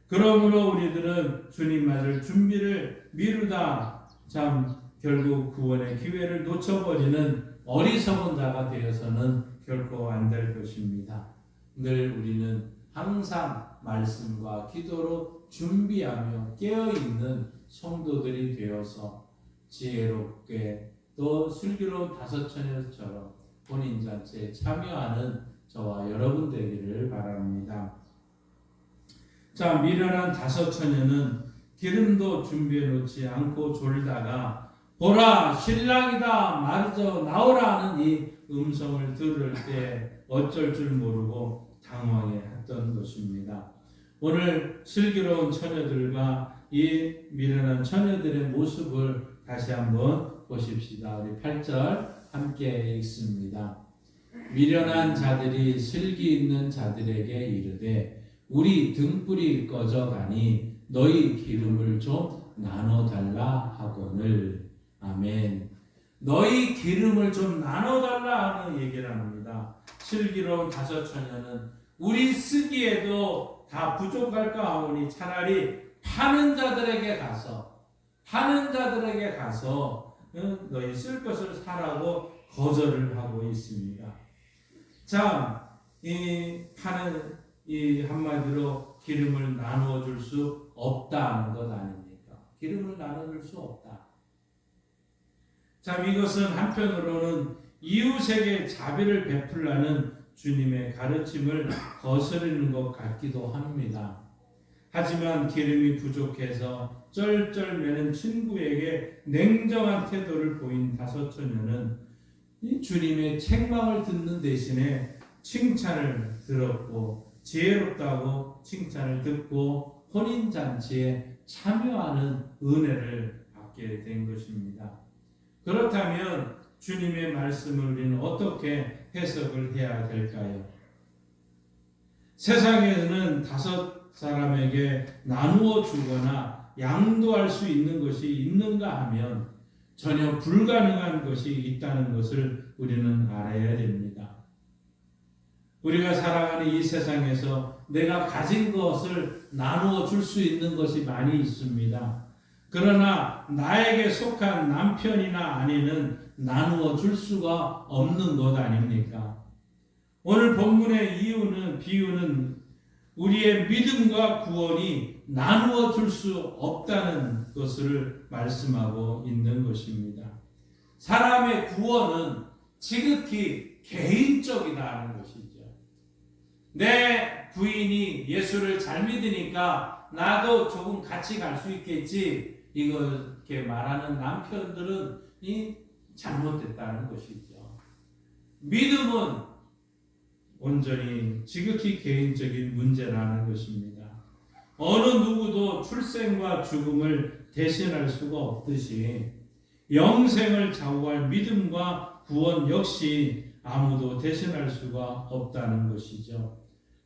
그러므로 우리들은 주님 맞을 준비를 미루다 참 결국 구원의 기회를 놓쳐버리는 어리석은 자가 되어서는 결코 안 될 것입니다. 늘 우리는 항상 말씀과 기도로 준비하며 깨어있는 성도들이 되어서 지혜롭게 또 슬기로운 다섯 처녀처럼 혼인잔치에 참여하는 저와 여러분 되기를 바랍니다. 자, 미련한 다섯 처녀는 기름도 준비해 놓지 않고 졸다가 보라 신랑이다 마저 나오라 하는 이 음성을 들을 때 어쩔 줄 모르고 당황해 했던 것입니다. 오늘 슬기로운 처녀들과 이 미련한 처녀들의 모습을 다시 한번 보십시다. 우리 8절 함께 읽습니다. 미련한 자들이 슬기 있는 자들에게 이르되 우리 등불이 꺼져가니 너희 기름을 좀 나눠달라 하거늘. 아멘. 너희 기름을 좀 나눠달라 하는 얘기를 합니다. 슬기로운 다섯 처녀는 우리 쓰기에도 다 부족할까 하오니 차라리 파는 자들에게 가서 너희 쓸 것을 사라고 거절을 하고 있습니다. 자, 이 파는 이 한마디로 기름을 나누어 줄 수 없다는 것 아닙니까? 기름을 나눠줄 수 없다. 자, 이것은 한편으로는 이웃에게 자비를 베풀라는 주님의 가르침을 거스르는 것 같기도 합니다. 하지만 기름이 부족해서 쩔쩔매는 친구에게 냉정한 태도를 보인 다섯 처녀는 이 주님의 책망을 듣는 대신에 칭찬을 들었고 지혜롭다고 칭찬을 듣고 혼인잔치에 참여하는 은혜를 받게 된 것입니다. 그렇다면 주님의 말씀을 우리는 어떻게 해석을 해야 될까요? 세상에는 다섯 사람에게 나누어 주거나 양도할 수 있는 것이 있는가 하면 전혀 불가능한 것이 있다는 것을 우리는 알아야 됩니다. 우리가 살아가는 이 세상에서 내가 가진 것을 나누어 줄 수 있는 것이 많이 있습니다. 그러나 나에게 속한 남편이나 아내는 나누어 줄 수가 없는 것 아닙니까? 오늘 본문의 비유는 우리의 믿음과 구원이 나누어 줄 수 없다는 것을 말씀하고 있는 것입니다. 사람의 구원은 지극히 개인적이라는 것이죠. 내 부인이 예수를 잘 믿으니까 나도 조금 같이 갈 수 있겠지. 이렇게 말하는 남편들은 잘못됐다는 것이죠. 믿음은 온전히 지극히 개인적인 문제라는 것입니다. 어느 누구도 출생과 죽음을 대신할 수가 없듯이 영생을 좌우할 믿음과 구원 역시 아무도 대신할 수가 없다는 것이죠.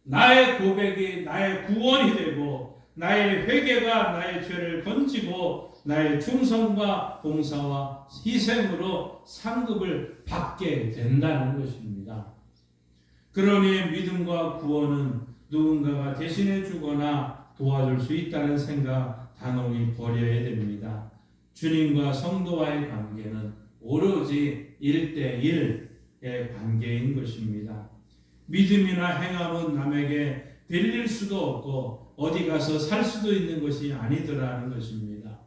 나의 고백이 나의 구원이 되고 나의 회개가 나의 죄를 건지고 나의 충성과 봉사와 희생으로 상급을 받게 된다는 것입니다. 그러니 믿음과 구원은 누군가가 대신해 주거나 도와줄 수 있다는 생각 단호히 버려야 됩니다. 주님과 성도와의 관계는 오로지 1대1의 관계인 것입니다. 믿음이나 행함은 남에게 빌릴 수도 없고 어디 가서 살 수도 있는 것이 아니더라는 것입니다.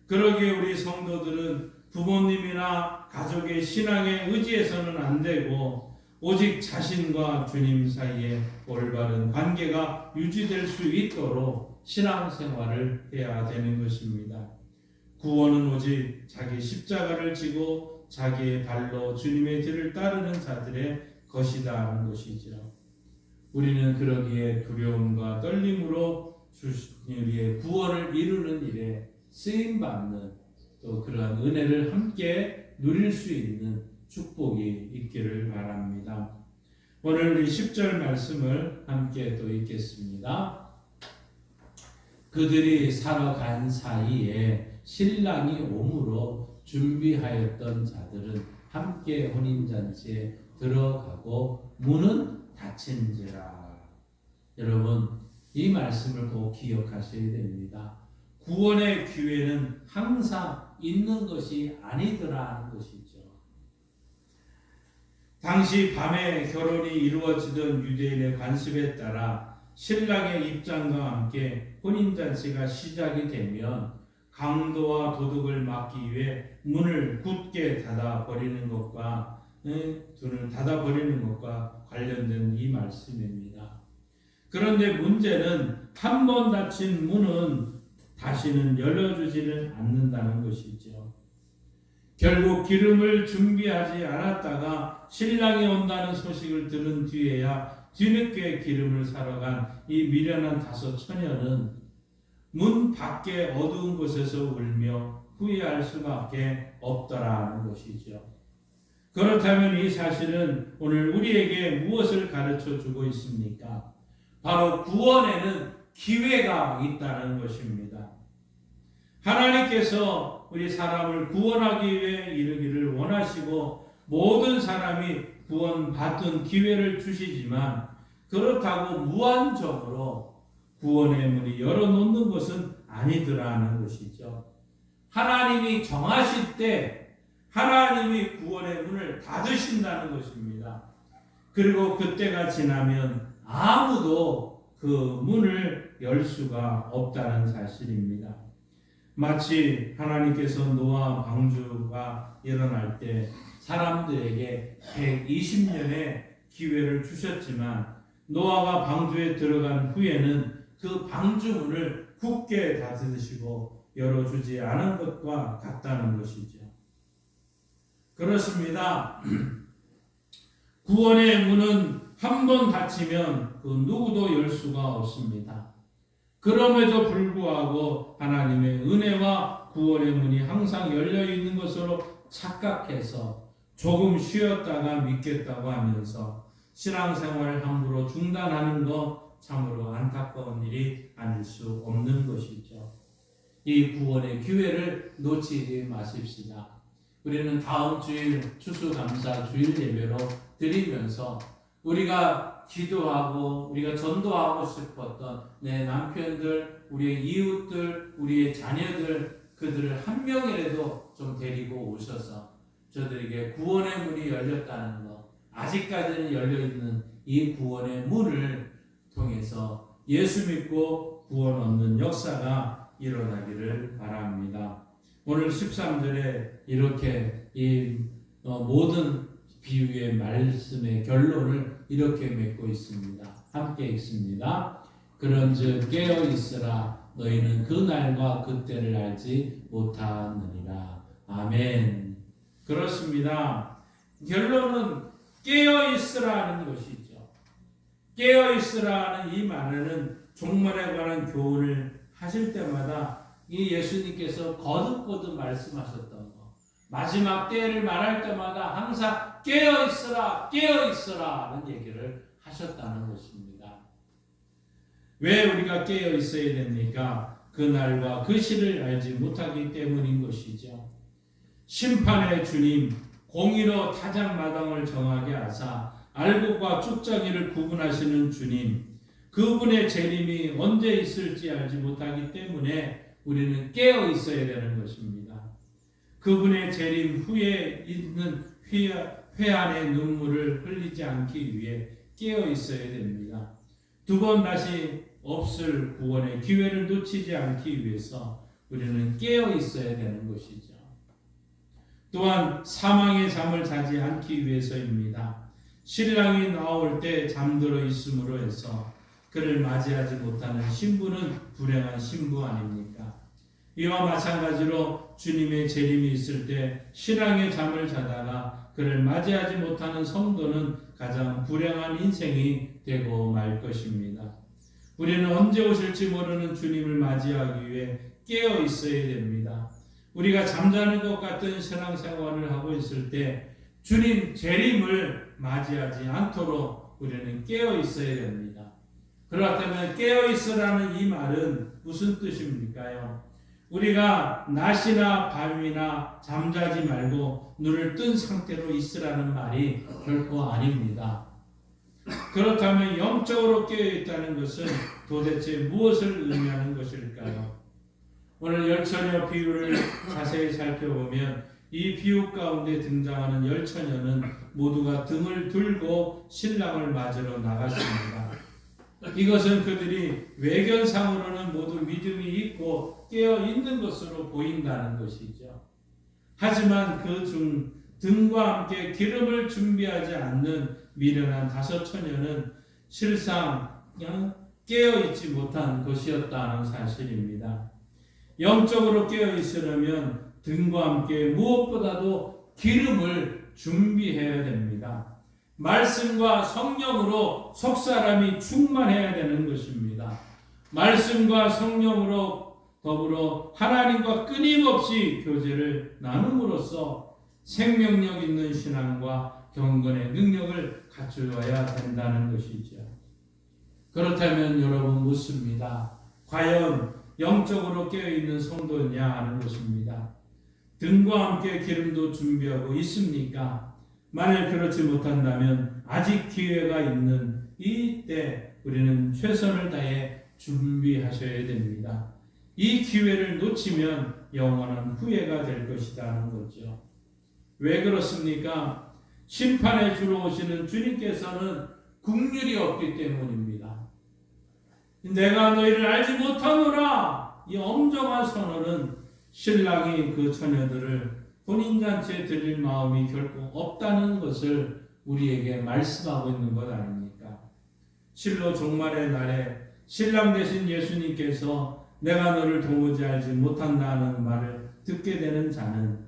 그러기에 우리 성도들은 부모님이나 가족의 신앙에 의지해서는 안 되고 오직 자신과 주님 사이에 올바른 관계가 유지될 수 있도록 신앙생활을 해야 되는 것입니다. 구원은 오직 자기 십자가를 지고 자기의 발로 주님의 뒤를 따르는 자들의 것이다 하는 것이죠. 우리는 그러기에 두려움과 떨림으로 우리의 구원을 이루는 일에 쓰임받는 또 그러한 은혜를 함께 누릴 수 있는 축복이 있기를 바랍니다. 오늘 우리 10절 말씀을 함께 또 읽겠습니다. 그들이 살아간 사이에 신랑이 오므로 준비하였던 자들은 함께 혼인잔치에 들어가고 문은 닫힌지라. 여러분 이 말씀을 꼭 기억하셔야 됩니다. 구원의 기회는 항상 있는 것이 아니더라 하는 것이죠. 당시 밤에 결혼이 이루어지던 유대인의 관습에 따라 신랑의 입장과 함께 혼인잔치가 시작이 되면 강도와 도둑을 막기 위해 문을 굳게 닫아버리는 것과 문을 닫아버리는 것과 관련된 이 말씀입니다. 그런데 문제는 한 번 닫힌 문은 다시는 열어주지는 않는다는 것이죠. 결국 기름을 준비하지 않았다가 신랑이 온다는 소식을 들은 뒤에야 뒤늦게 기름을 사러 간 이 미련한 5 처녀는 문 밖에 어두운 곳에서 울며 후회할 수밖에 없더라는 것이죠. 그렇다면 이 사실은 오늘 우리에게 무엇을 가르쳐 주고 있습니까? 바로 구원에는 기회가 있다는 것입니다. 하나님께서 우리 사람을 구원하기 위해 이르기를 원하시고 모든 사람이 구원받은 기회를 주시지만 그렇다고 무한정으로 구원의 문이 열어놓는 것은 아니더라는 것이죠. 하나님이 정하실 때 하나님이 구원의 문을 닫으신다는 것입니다. 그리고 그때가 지나면 아무도 그 문을 열 수가 없다는 사실입니다. 마치 하나님께서 노아 방주가 일어날 때 사람들에게 120년의 기회를 주셨지만 노아가 방주에 들어간 후에는 그 방주문을 굳게 닫으시고 열어주지 않은 것과 같다는 것이죠. 그렇습니다. 구원의 문은 한 번 닫히면 그 누구도 열 수가 없습니다. 그럼에도 불구하고 하나님의 은혜와 구원의 문이 항상 열려 있는 것으로 착각해서 조금 쉬었다가 믿겠다고 하면서 신앙생활을 함부로 중단하는 것 참으로 안타까운 일이 아닐 수 없는 것이죠. 이 구원의 기회를 놓치지 마십시다. 우리는 다음 주일 추수감사 주일 예배로 드리면서 우리가 기도하고 우리가 전도하고 싶었던 내 남편들, 우리의 이웃들, 우리의 자녀들 그들을 한 명이라도 좀 데리고 오셔서 저들에게 구원의 문이 열렸다는 것, 아직까지는 열려있는 이 구원의 문을 통해서 예수 믿고 구원 얻는 역사가 일어나기를 바랍니다. 오늘 13절에 이렇게 이 모든 비유의 말씀의 결론을 이렇게 맺고 있습니다. 함께 읽습니다. 그런즉 깨어 있으라 너희는 그 날과 그 때를 알지 못하느니라. 아멘. 그렇습니다. 결론은 깨어 있으라는 것이죠. 깨어 있으라는 이 말에는 종말에 관한 교훈을 하실 때마다 이 예수님께서 거듭거듭 말씀하셨던 것, 마지막 때를 말할 때마다 항상 깨어 있으라, 깨어 있으라는 얘기를 하셨다는 것입니다. 왜 우리가 깨어 있어야 됩니까? 그 날과 그 시를 알지 못하기 때문인 것이죠. 심판의 주님, 공의로 타작마당을 정하게 하사 알곡과 쭉정이를 구분하시는 주님, 그분의 재림이 언제 있을지 알지 못하기 때문에 우리는 깨어 있어야 되는 것입니다. 그분의 재림 후에 있는 회한의 눈물을 흘리지 않기 위해 깨어 있어야 됩니다. 두 번 다시 없을 구원의 기회를 놓치지 않기 위해서 우리는 깨어 있어야 되는 것이죠. 또한 사망의 잠을 자지 않기 위해서입니다. 신랑이 나올 때 잠들어 있음으로 해서 그를 맞이하지 못하는 신부는 불행한 신부 아닙니까? 이와 마찬가지로 주님의 재림이 있을 때 신랑의 잠을 자다가 그를 맞이하지 못하는 성도는 가장 불행한 인생이 되고 말 것입니다. 우리는 언제 오실지 모르는 주님을 맞이하기 위해 깨어 있어야 됩니다. 우리가 잠자는 것 같은 신앙생활을 하고 있을 때 주님 재림을 맞이하지 않도록 우리는 깨어 있어야 됩니다. 그렇다면 깨어 있으라는 이 말은 무슨 뜻입니까요? 우리가 낮이나 밤이나 잠자지 말고 눈을 뜬 상태로 있으라는 말이 결코 아닙니다. 그렇다면 영적으로 깨어 있다는 것은 도대체 무엇을 의미하는 것일까요? 오늘 열처녀 비유를 자세히 살펴보면 이 비유 가운데 등장하는 열처녀는 모두가 등을 들고 신랑을 맞으러 나갔습니다. 이것은 그들이 외견상으로는 모두 믿음이 있고 깨어 있는 것으로 보인다는 것이죠. 하지만 그 중 등과 함께 기름을 준비하지 않는 미련한 5 처녀는 실상 그냥 깨어있지 못한 것이었다는 사실입니다. 영적으로 깨어있으려면 등과 함께 무엇보다도 기름을 준비해야 됩니다. 말씀과 성령으로 속사람이 충만해야 되는 것입니다. 말씀과 성령으로 더불어 하나님과 끊임없이 교제를 나눔으로써 생명력 있는 신앙과 경건의 능력을 갖추어야 된다는 것이죠. 그렇다면 여러분 묻습니다. 과연 영적으로 깨어있는 성도냐 하는 것입니다. 등과 함께 기름도 준비하고 있습니까? 만일 그렇지 못한다면 아직 기회가 있는 이때 우리는 최선을 다해 준비하셔야 됩니다. 이 기회를 놓치면 영원한 후회가 될 것이라는 거죠. 왜 그렇습니까? 심판에 주로 오시는 주님께서는 긍휼이 없기 때문입니다. 내가 너희를 알지 못하노라. 이 엄정한 선언은 신랑이 그 처녀들을 혼인잔치에 드릴 마음이 결코 없다는 것을 우리에게 말씀하고 있는 것 아닙니까? 실로 종말의 날에 신랑 되신 예수님께서 내가 너를 도무지 알지 못한다는 말을 듣게 되는 자는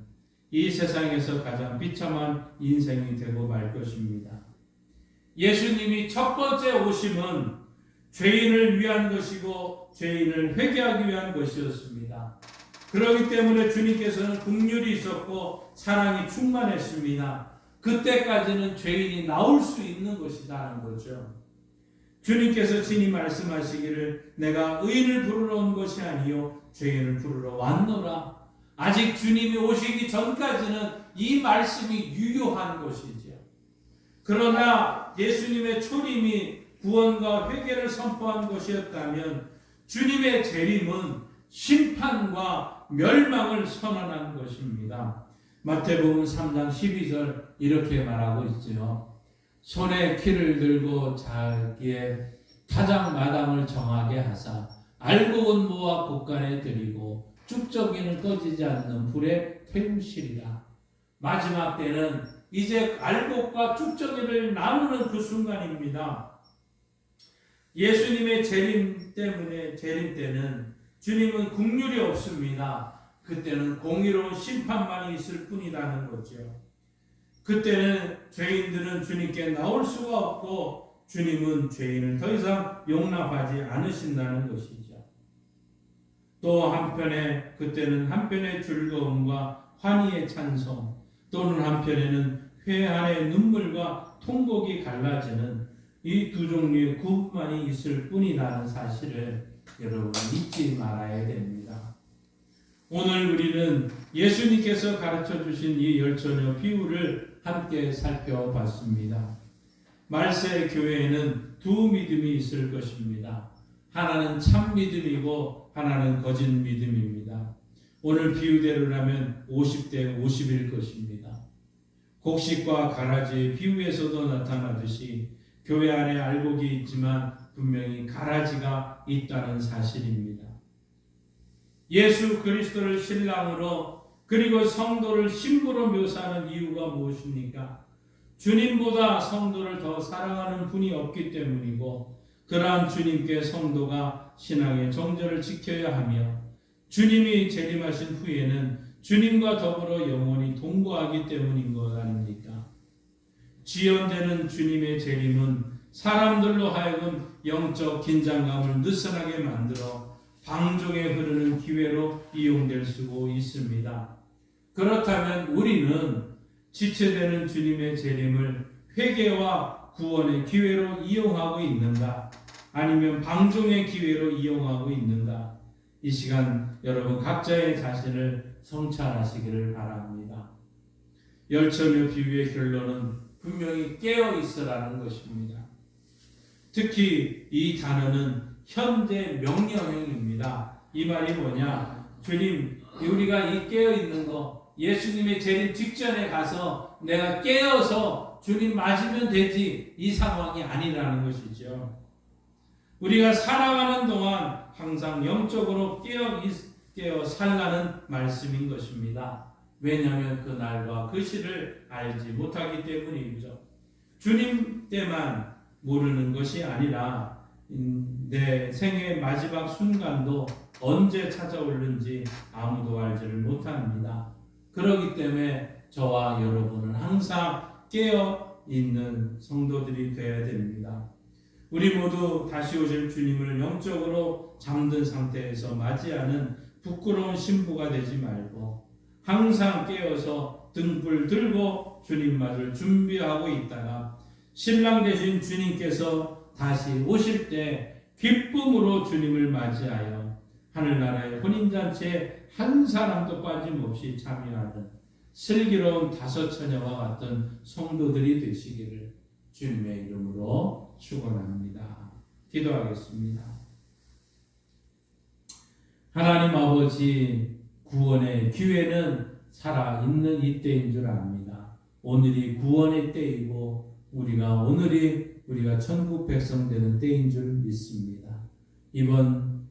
이 세상에서 가장 비참한 인생이 되고 말 것입니다. 예수님이 첫 번째 오심은 죄인을 위한 것이고 죄인을 회개하기 위한 것이었습니다. 그렇기 때문에 주님께서는 긍휼이 있었고 사랑이 충만했습니다. 그때까지는 죄인이 나올 수 있는 것이라는 거죠. 주님께서 친히 말씀하시기를 내가 의인을 부르러 온 것이 아니요 죄인을 부르러 왔노라. 아직 주님이 오시기 전까지는 이 말씀이 유효한 것이죠. 그러나 예수님의 초림이 구원과 회개를 선포한 것이었다면 주님의 재림은 심판과 멸망을 선언한 것입니다. 마태복음 3장 12절 이렇게 말하고 있죠. 손에 키를 들고 자기의 타작 마당을 정하게 하사 알고 온 모아 곳간에 들이고 쭉저기는 꺼지지 않는 불에 태우시리라. 마지막 때는 이제 알곡과 쭉저기를 나누는 그 순간입니다. 예수님의 재림 때는 주님은 긍휼이 없습니다. 그때는 공의로운 심판만이 있을 뿐이라는 거죠. 그때는 죄인들은 주님께 나올 수가 없고 주님은 죄인을 더 이상 용납하지 않으신다는 것이죠. 또 한편에 그때는 한편의 즐거움과 환희의 찬송 또는 한편에는 회한의 눈물과 통곡이 갈라지는 이 두 종류의 구분만이 있을 뿐이라는 사실을 여러분 잊지 말아야 됩니다. 오늘 우리는 예수님께서 가르쳐 주신 이 열처녀 비유를 함께 살펴봤습니다. 말세 교회에는 두 믿음이 있을 것입니다. 하나는 참 믿음이고 하나는 거짓 믿음입니다. 오늘 비유대로라면 50대 50일 것입니다. 곡식과 가라지의 비유에서도 나타나듯이 교회 안에 알곡이 있지만 분명히 가라지가 있다는 사실입니다. 예수 그리스도를 신랑으로 그리고 성도를 신부로 묘사하는 이유가 무엇입니까? 주님보다 성도를 더 사랑하는 분이 없기 때문이고 그러한 주님께 성도가 신앙의 정절을 지켜야 하며 주님이 재림하신 후에는 주님과 더불어 영원히 동거하기 때문인 것 아닙니까? 지연되는 주님의 재림은 사람들로 하여금 영적 긴장감을 느슨하게 만들어 방종에 흐르는 기회로 이용될 수도 있습니다. 그렇다면 우리는 지체되는 주님의 재림을 회개와 구원의 기회로 이용하고 있는가? 아니면 방종의 기회로 이용하고 있는가? 이 시간 여러분 각자의 자신을 성찰하시기를 바랍니다. 열처녀 비유의 결론은 분명히 깨어 있으라는 것입니다. 특히 이 단어는 현재 명령형입니다. 이 말이 뭐냐? 주님, 우리가 이 깨어 있는 거, 예수님의 재림 직전에 가서 내가 깨어서 주님 맞으면 되지, 이 상황이 아니라는 것이죠. 우리가 살아가는 동안 항상 영적으로 깨어 살라는 말씀인 것입니다. 왜냐하면 그 날과 그 시를 알지 못하기 때문이죠. 주님 때만 모르는 것이 아니라 내 생의 마지막 순간도 언제 찾아올는지 아무도 알지를 못합니다. 그렇기 때문에 저와 여러분은 항상 깨어 있는 성도들이 되어야 됩니다. 우리 모두 다시 오실 주님을 영적으로 잠든 상태에서 맞이하는 부끄러운 신부가 되지 말고 항상 깨어서 등불 들고 주님 맞을 준비하고 있다가 신랑 되신 주님께서 다시 오실 때 기쁨으로 주님을 맞이하여 하늘나라의 혼인잔치에 한 사람도 빠짐없이 참여하는 슬기로운 다섯 처녀와 같은 성도들이 되시기를 주님의 이름으로 축원합니다. 기도하겠습니다. 하나님 아버지, 구원의 기회는 살아있는 이때인 줄 압니다. 오늘이 구원의 때이고 오늘이 천국 백성 되는 때인 줄 믿습니다. 이번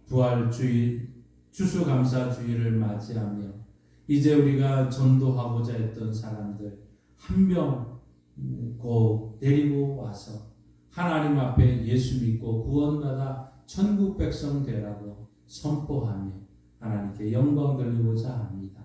부활주의 추수감사주의를 맞이하며 이제 우리가 전도하고자 했던 사람들 한 명 꼭 데리고 와서 하나님 앞에 예수 믿고 구원받아 천국 백성 되라고 선포하며 하나님께 영광 돌리고자 합니다.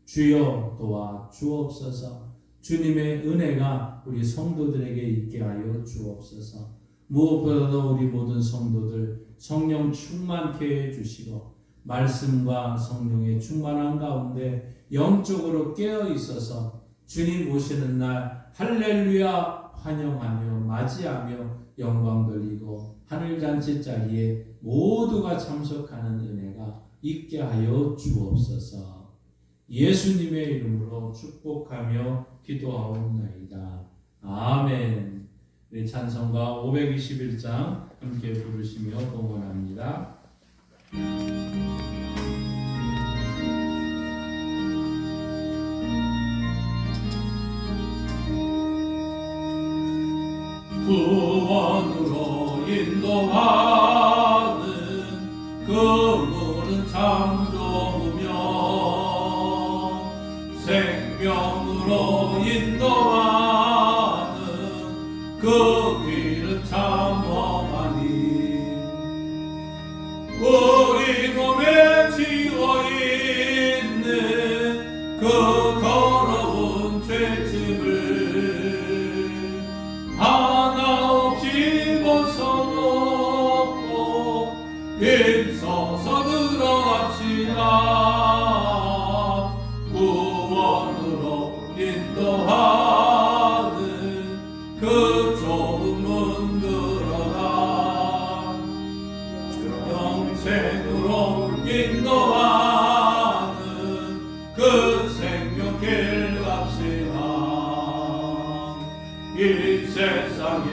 주여 도와 주옵소서. 주님의 은혜가 우리 성도들에게 있게 하여 주옵소서. 무엇보다도 우리 모든 성도들 성령 충만케 해주시고 말씀과 성령의 충만한 가운데 영적으로 깨어 있어서 주님 오시는 날 할렐루야 환영하며 맞이하며 영광 돌리고 하늘잔치 자리에 모두가 참석하는 은혜가 있게 하여 주옵소서. 예수님의 이름으로 축복하며 기도하옵나이다. 아멘. 우리 찬송가 521장 함께 부르시며 봉헌합니다. 구원으로 인도하는 그 문은 참 좁으며 생명으로 인도하는 그 길은 참 험하니 우리 몸에 지워있는 그 더러운 죄짐을 하나 없이 벗어놓고 힘써서 들어갑시다. 구원으로 인도하는 그 좁은 문 들어가 영생으로 인도하는 그 생명길 갑시다. 이 세상에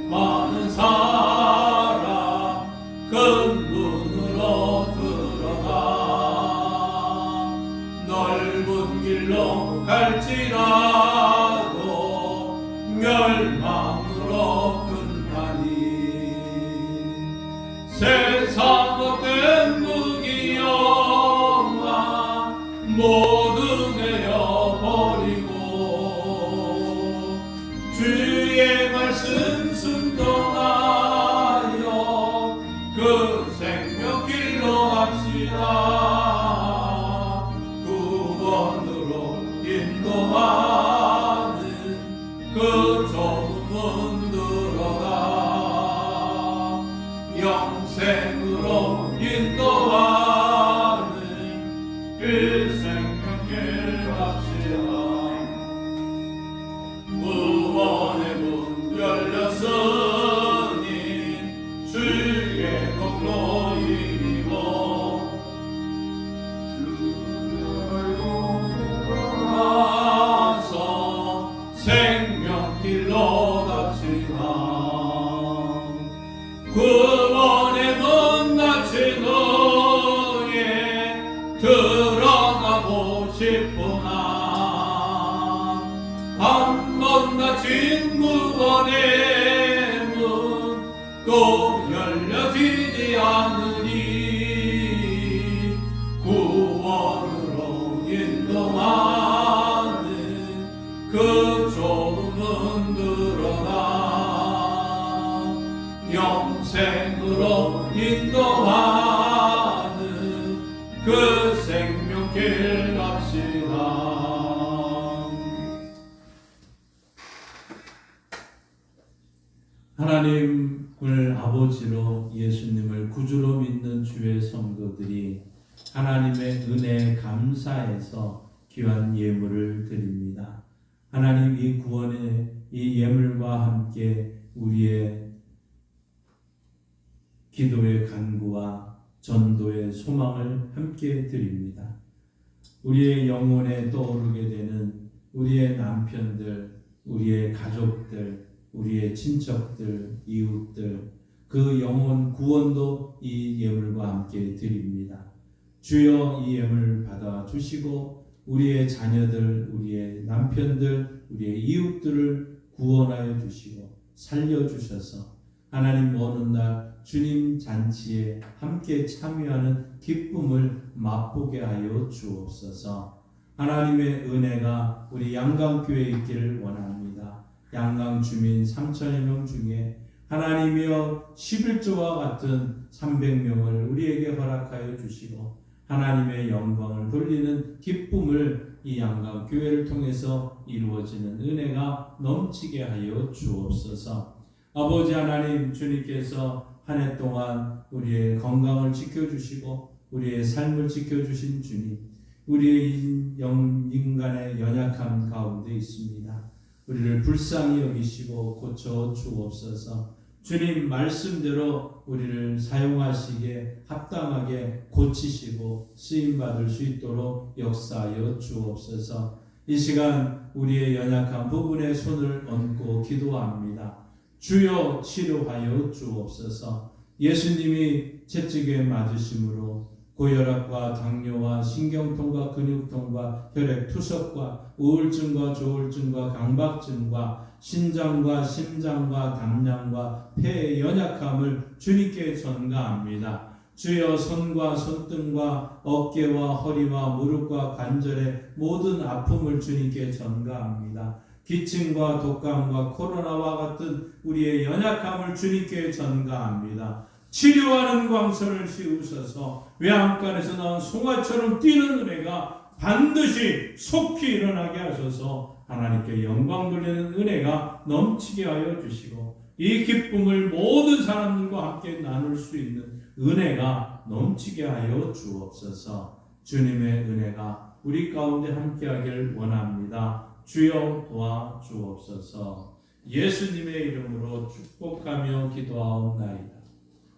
많은 사람 큰 문으로 들어가 넓은 길로 갈지라도 멸망으로 끝나니 세상 못된 무기여마 모두 내어버리고 주의 말씀 순종하여 그 생명길로 갑시다. 구원으로 인도하는 그 좁은 문 들어가 영생으로 인도하는 그 생명길 갑시다. 구원의 문 열렸으니 주의 공로 이기고 가서 생명길로 갑시다. 구원의 문 닫힌 후에 또 열려지지 않으니 구원으로 인도하는 그 좁은 드러나 영생으로 인도하는 그 생명길 갑시다. 하나님을 아버지로 예수님을 구주로 믿는 주의 성도들이 하나님의 은혜에 감사해서 귀한 예물을 드립니다. 하나님, 이 구원의 이 예물과 함께 우리의 기도의 간구와 전도의 소망을 함께 드립니다. 우리의 영혼에 떠오르게 되는 우리의 남편들, 우리의 가족들, 우리의 친척들, 이웃들, 그 영혼 구원도 이 예물과 함께 드립니다. 주여, 이 예물 받아 주시고 우리의 자녀들, 우리의 남편들, 우리의 이웃들을 구원하여 주시고 살려주셔서 하나님 오는 날 주님 잔치에 함께 참여하는 기쁨을 맛보게 하여 주옵소서. 하나님의 은혜가 우리 양강교회에 있기를 원합니다. 양강 주민 3,000여 명 중에 하나님이여 11조와 같은 300명을 우리에게 허락하여 주시고 하나님의 영광을 돌리는 기쁨을 이 양강교회를 통해서 이루어지는 은혜가 넘치게 하여 주옵소서. 아버지 하나님, 주님께서 한 해 동안 우리의 건강을 지켜주시고 우리의 삶을 지켜주신 주님, 우리의 인간의 연약함 가운데 있습니다. 우리를 불쌍히 여기시고 고쳐 주옵소서. 주님 말씀대로 우리를 사용하시기에 합당하게 고치시고 쓰임받을 수 있도록 역사하여 주옵소서. 이 시간 우리의 연약한 부분에 손을 얹고 기도합니다. 주여 치료하여 주옵소서. 예수님이 채찍에 맞으심으로 고혈압과 당뇨와 신경통과 근육통과 혈액투석과 우울증과 조울증과 강박증과 신장과 심장과 담량과 폐의 연약함을 주님께 전가합니다. 주여 손과 손등과 어깨와 허리와 무릎과 관절의 모든 아픔을 주님께 전가합니다. 기침과 독감과 코로나와 같은 우리의 연약함을 주님께 전가합니다. 치료하는 광선을 씌우셔서 외양간에서 나온 송아처럼 뛰는 은혜가 반드시 속히 일어나게 하셔서 하나님께 영광 돌리는 은혜가 넘치게 하여 주시고 이 기쁨을 모든 사람들과 함께 나눌 수 있는 은혜가 넘치게 하여 주옵소서. 주님의 은혜가 우리 가운데 함께하길 원합니다. 주여 도와 주옵소서. 예수님의 이름으로 축복하며 기도하옵나이다.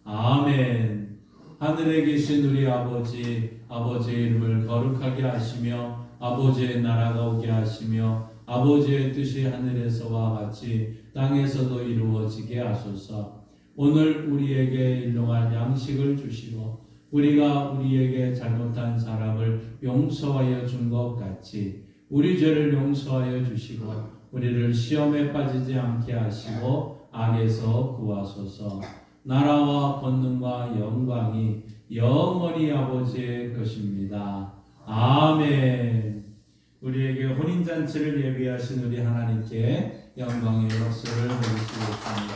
아멘. 하늘에 계신 우리 아버지, 아버지의 이름을 거룩하게 하시며 아버지의 나라가 오게 하시며 아버지의 뜻이 하늘에서와 같이 땅에서도 이루어지게 하소서. 오늘 우리에게 일용할 양식을 주시고 우리가 우리에게 잘못한 사람을 용서하여 준 것 같이 우리 죄를 용서하여 주시고 우리를 시험에 빠지지 않게 하시고 악에서 구하소서. 나라와 권능과 영광이 영원히 아버지의 것입니다. 아멘. 우리에게 혼인잔치를 예비하신 우리 하나님께 영광의 역사를 드리시겠습니다.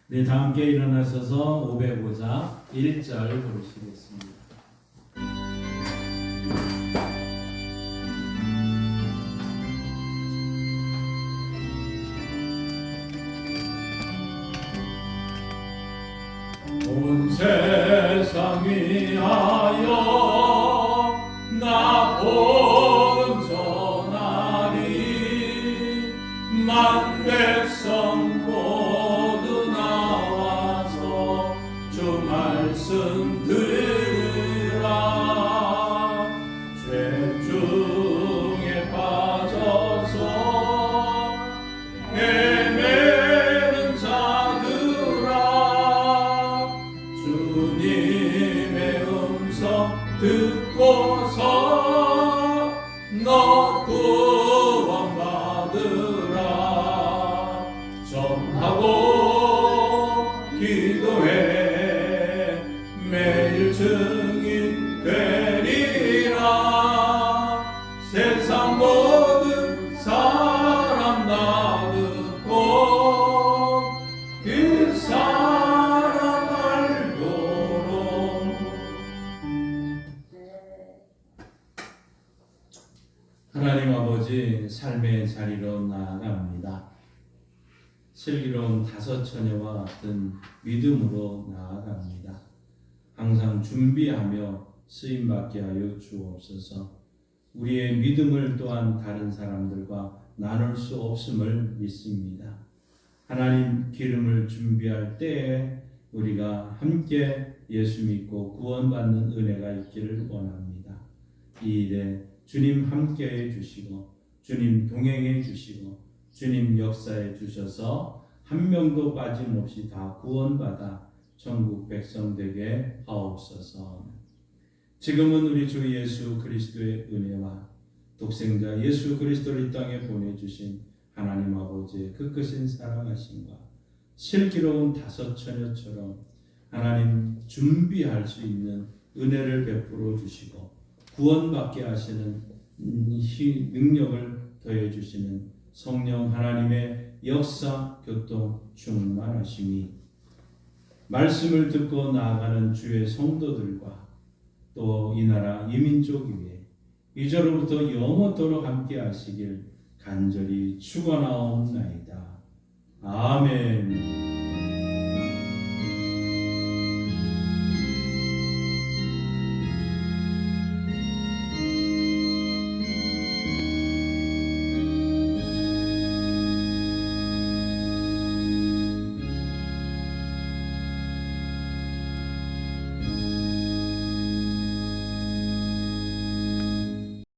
네, 다 함께 일어나셔서 505자 1절 부르시겠습니다. 온 세상이 위하여 나 보는 전하리 만 백성 모두 나와서 주 말씀 들으라. 죄 중에 빠져서 헤매는 자들아 주님의 음성 듣고서 너 구원받으라. 전하고 삶의 자리로 나아갑니다. 슬기로운 다섯 처녀와 같은 믿음으로 나아갑니다. 항상 준비하며 쓰임받게 하여 주옵소서. 우리의 믿음을 또한 다른 사람들과 나눌 수 없음을 믿습니다. 하나님 기름을 준비할 때에 우리가 함께 예수 믿고 구원받는 은혜가 있기를 원합니다. 이 일에 주님 함께해 주시고 주님 동행해 주시고 주님 역사해 주셔서 한 명도 빠짐없이 다 구원받아 천국 백성 되게 하옵소서. 지금은 우리 주 예수 그리스도의 은혜와 독생자 예수 그리스도를 이 땅에 보내주신 하나님 아버지의 그 크신 사랑하심과 슬기로운 다섯 처녀처럼 하나님 준비할 수 있는 은혜를 베풀어 주시고 구원받게 하시는 능력을 더해 주시는 성령 하나님의 역사 교통 충만하심이 말씀을 듣고 나아가는 주의 성도들과 또 이 나라 이 민족 위에 이제로부터 영원토록 함께 하시길 간절히 축원하옵나이다. 아멘.